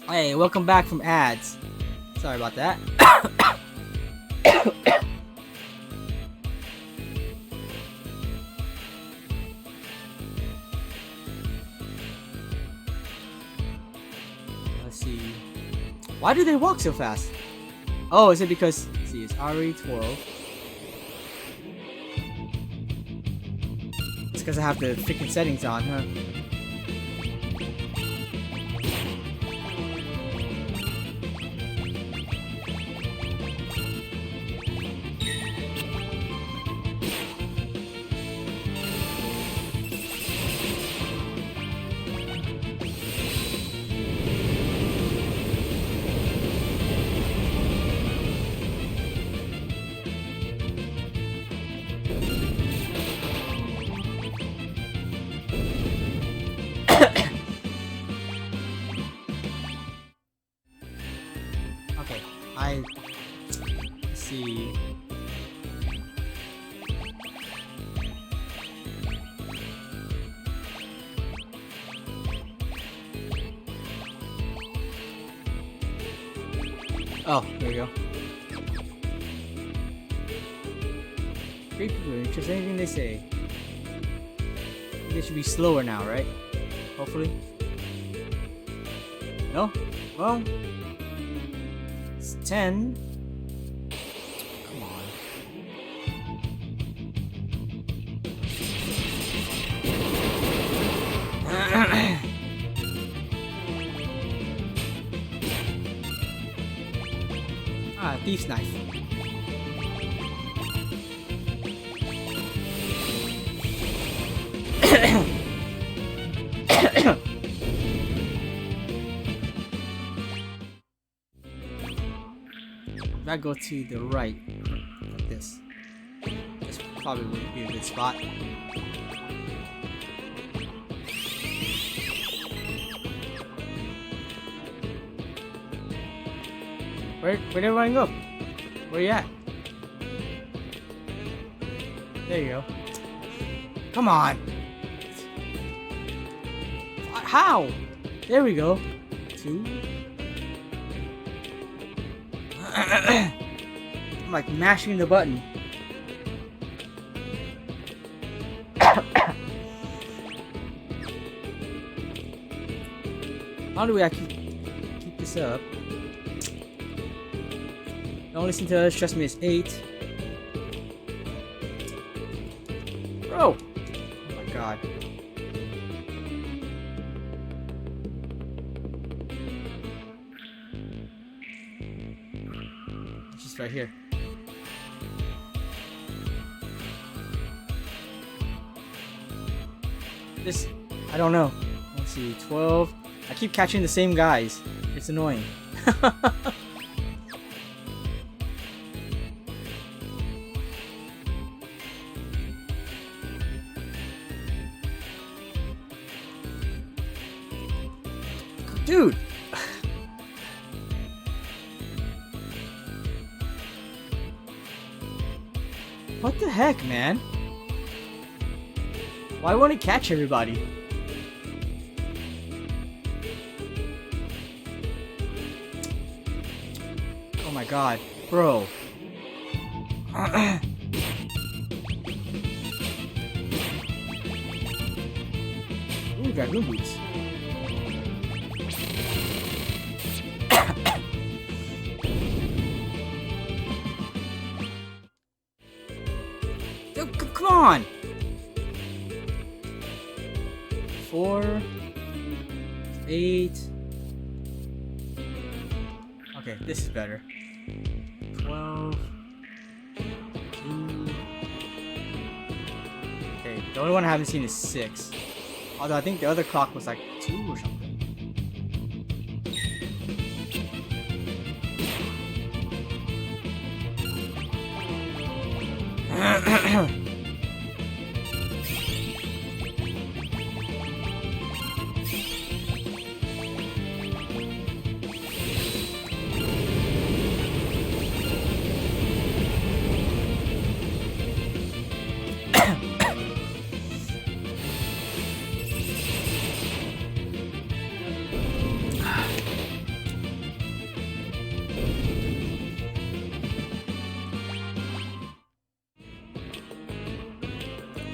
Hey, welcome back from ads. Sorry about that. Let's see. Why do they walk so fast? Oh, is it because... Let's see, it's RE12. It's because I have the freaking settings on, huh? Okay, let's see. Oh, there we go. Great people, just anything they say. They should be slower now, right? Hopefully. No? Well, it's 10. Come on. Ah, thief's knife. If I go to the right, like this probably would be a good spot. Where'd everyone go? Where you at? There you go. Come on! How? There we go. 2. I'm like mashing the button. How do we actually keep this up? Don't listen to us, trust me, it's 8. Bro! Oh my god. It's just right here. This, I don't know. Let's see, 12. I keep catching the same guys. It's annoying. Dude! What the heck, man? Why won't it catch everybody? Oh my god, bro. Ooh, got moon boots. Come on! 4, 8. Okay, this is better. 12, 2. Okay, the only one I haven't seen is 6. Although I think the other clock was like 2 or something.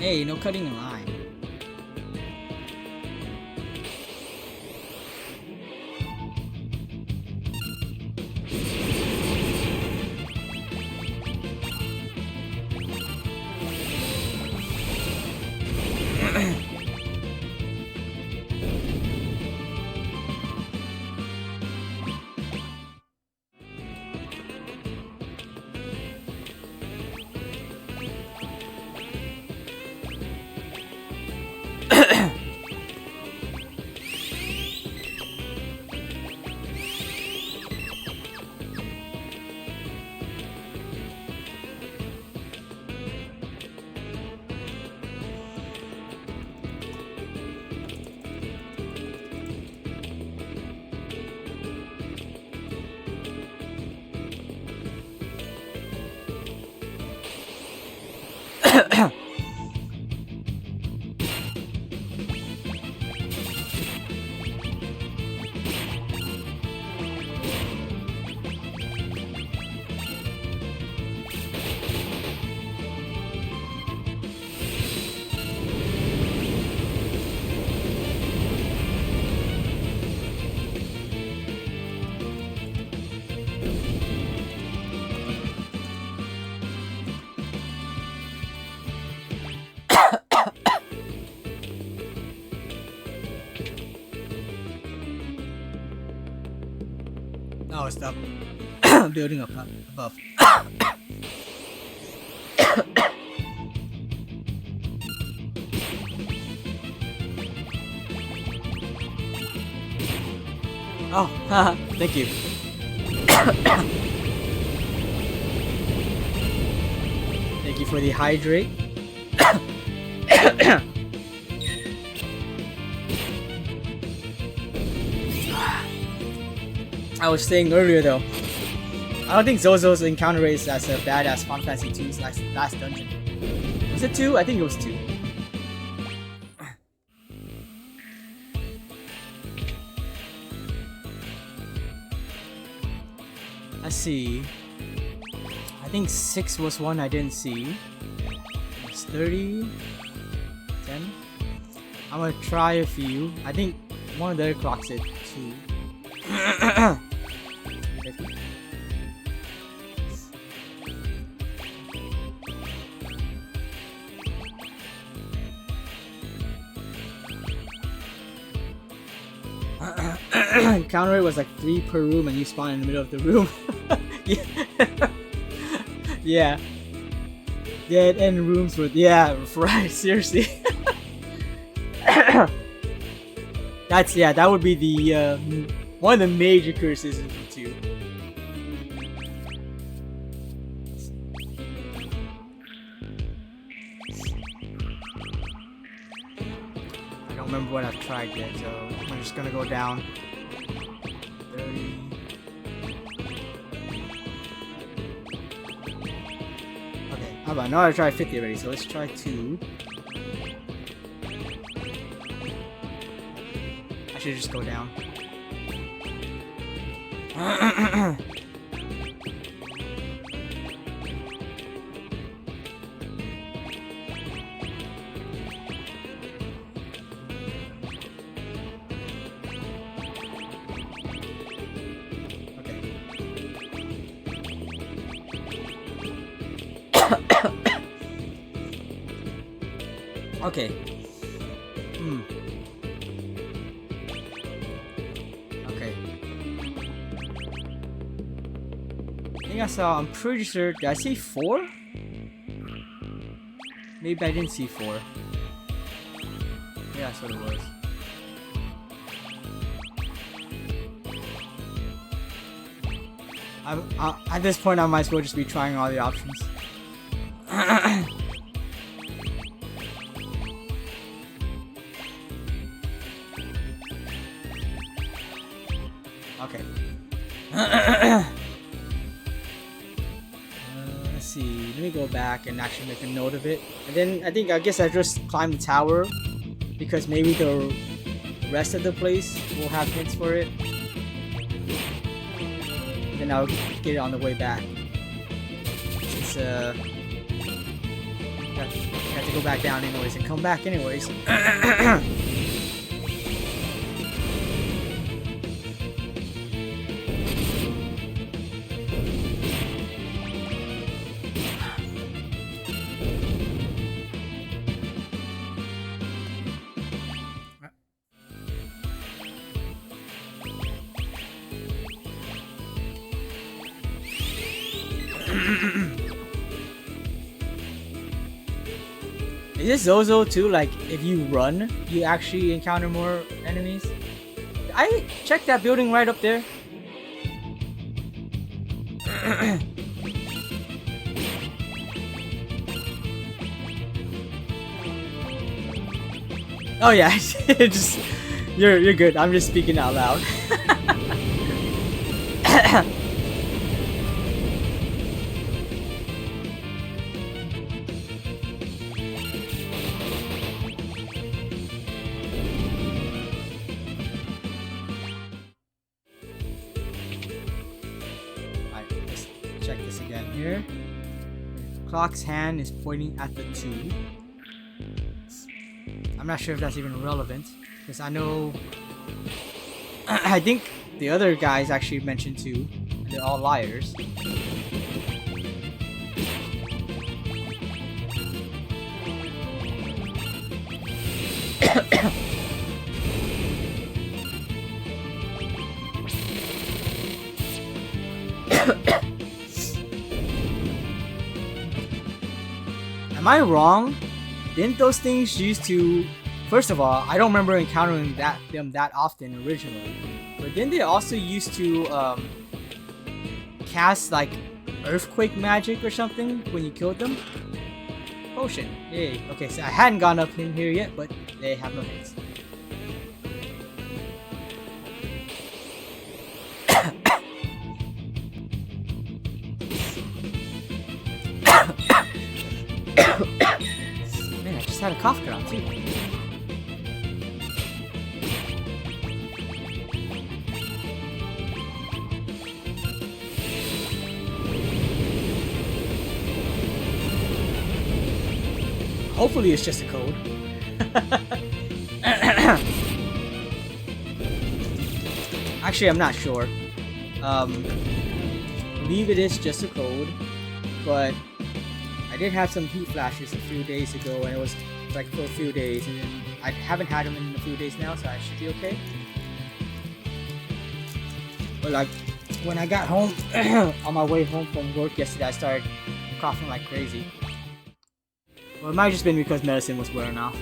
Hey, no cutting in line. Oh, stop. Building up above. Oh, haha, thank you. Thank you for the hydrate. I was saying earlier though, I don't think Zozo's encounter rate is as bad as Final Fantasy 2's last dungeon. Was it 2? I think it was 2. Let's see. I think 6 was one I didn't see. It's 30. 10. I'm gonna try a few. I think one of the other clocks said 2. Counter rate was like 3 per room and you spawn in the middle of the room. Yeah. Dead end rooms with, yeah, right, seriously. That would be the one of the major criticisms of 2. I don't remember what I've tried yet, so I'm just gonna go down. 30. Okay, how about, I know I tried 50 already, so let's try 2. I should just go down. Okay. Okay. I think I saw, I'm pretty sure, did I see 4? Maybe I didn't see 4. Yeah, that's what it was. At this point, I might as well just be trying all the options. Okay. Let's see. Let me go back and actually make a note of it. And then I guess I just climb the tower because maybe the rest of the place will have hints for it. Then I'll get it on the way back. It's yeah. I have to go back down anyways and come back anyways. Is this Zozo too? Like, if you run, you actually encounter more enemies? I checked that building right up there. Oh yeah, just you're good. I'm just speaking out loud. Check this again here. Clock's hand is pointing at the 2. I'm not sure if that's even relevant, because I know I think the other guys actually mentioned 2, and they're all liars. Am I wrong? Didn't those things used to... First of all, I don't remember encountering them that often originally. But didn't they also used to cast like earthquake magic or something when you killed them? Potion. Yay. Okay, so I hadn't gone up in here yet, but they have no hits. Man, I just had a cough drop too. Hopefully it's just a code. Actually, I'm not sure. Believe it is just a code, but I did have some heat flashes a few days ago, and it was like for a few days, and then I haven't had them in a few days now, so I should be okay. But like, when I got home, on my way home from work yesterday, I started coughing like crazy. Well, it might have just been because medicine was wearing off.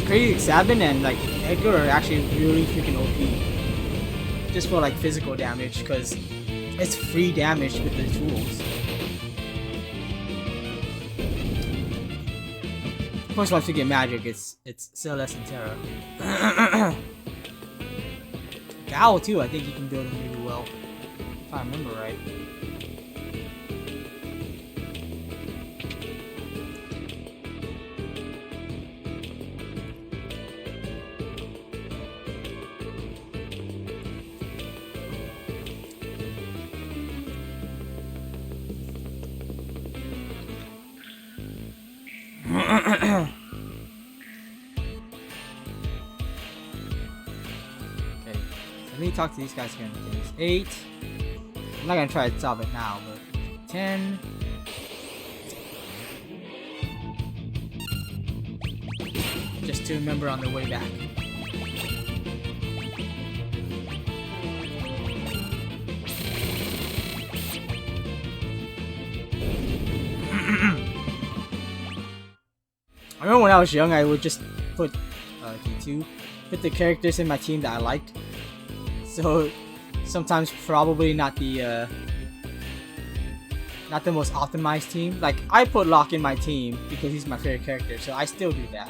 Crazy Sabin and like Edgar are actually really freaking OP. Just for like physical damage, because it's free damage with the tools. Of course, once you get magic, it's Celeste and Terra. Gal too, I think you can build him really well, if I remember right. Okay, so let me talk to these guys again. Okay, it's 8. I'm not gonna try to solve it now, but 10. Just to remember on the way back. I remember when I was young, I would just put D2, put the characters in my team that I liked. So sometimes probably not the most optimized team. Like I put Locke in my team because he's my favorite character, so I still do that.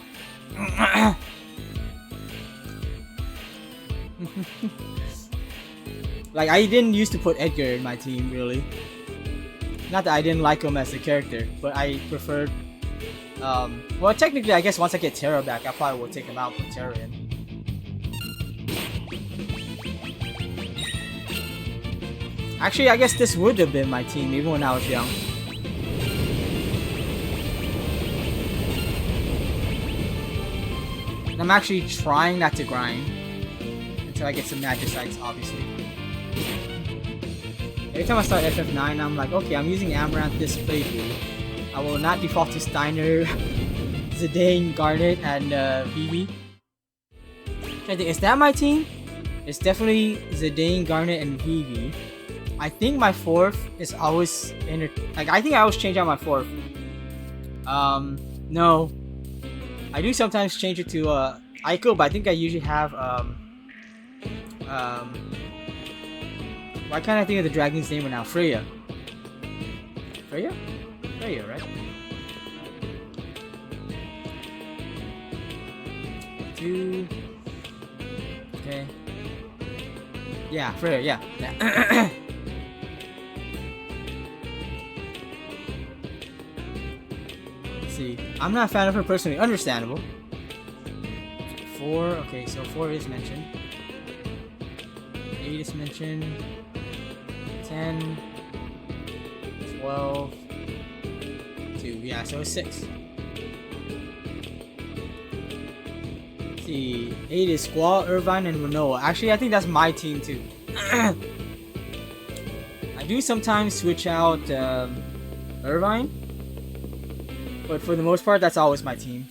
Like, I didn't used to put Edgar in my team, really. Not that I didn't like him as a character, but I preferred... well, technically, I guess once I get Terra back, I probably will take him out and put Terra in. Actually, I guess this would have been my team, even when I was young. And I'm actually trying not to grind until I get some Magicites, obviously. Every time I start FF9, I'm like, okay, I'm using Amaranth this playthrough. I will not default to Steiner, Zidane, Garnet, and Vivi. I think, is that my team? It's definitely Zidane, Garnet, and Vivi. I think my fourth is always like, I think I always change out my fourth. No. I do sometimes change it to Aiko, but I think I usually have why can't I think of the dragon's name right now? Freya. Freya? Freya, right? Two. Okay. Yeah, Freya, yeah. Let's see. I'm not a fan of her personally. Understandable. 4. Okay, so 4 is mentioned. 8 is mentioned. 10. 12. 2. Yeah, so it's 6. Let's see. 8 is Squall, Irvine, and Manoa. Actually, I think that's my team too. I do sometimes switch out Irvine. But for the most part, that's always my team.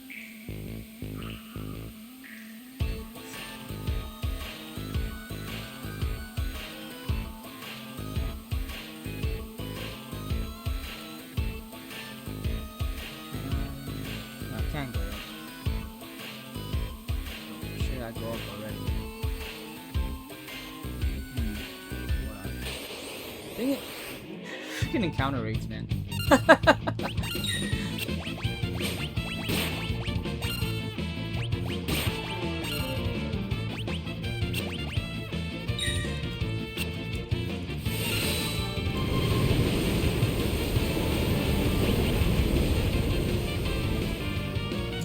I can't go up. Should I go up already? Dang it. Freaking encounter rates, man.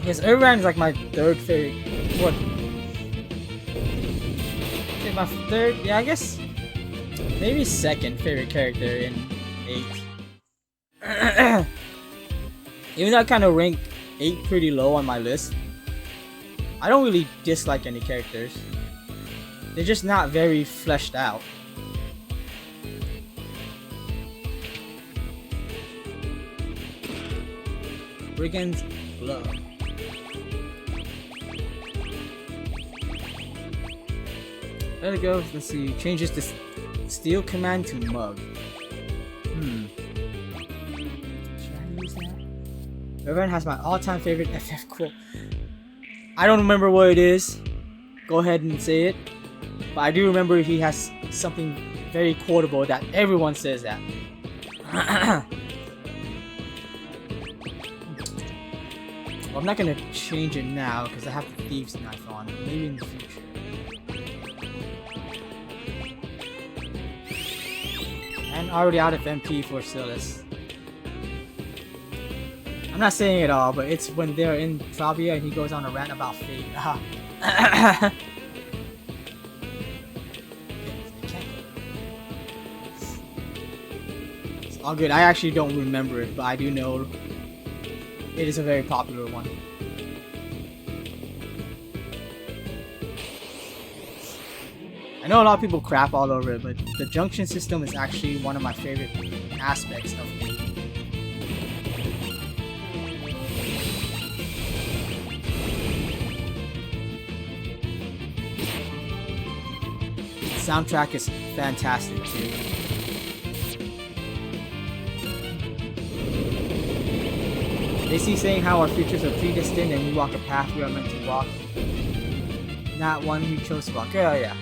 Yes, Irvine is like my third favorite. What? Okay, my third? Yeah, I guess maybe second favorite character in 8. Even though I kind of rank 8 pretty low on my list, I don't really dislike any characters. They're just not very fleshed out. Brigand's Glove. There it goes. Let's see. Changes the Steel command to Mug. Should I use that? Irvine has my all-time favorite FF quote. I don't remember what it is. Go ahead and say it. But I do remember he has something very quotable that everyone says that. Well, I'm not gonna change it now because I have the Thieves' Knife on. Maybe in the future. And already out of MP for Silas. I'm not saying it all, but it's when they're in Fabia and he goes on a rant about fate. It's all good. I actually don't remember it, but I do know it is a very popular one. I know a lot of people crap all over it, but the junction system is actually one of my favorite aspects of it. The soundtrack is fantastic too. Basically saying how our futures are predestined and we walk a path we are meant to walk, not one we chose to walk. Oh yeah.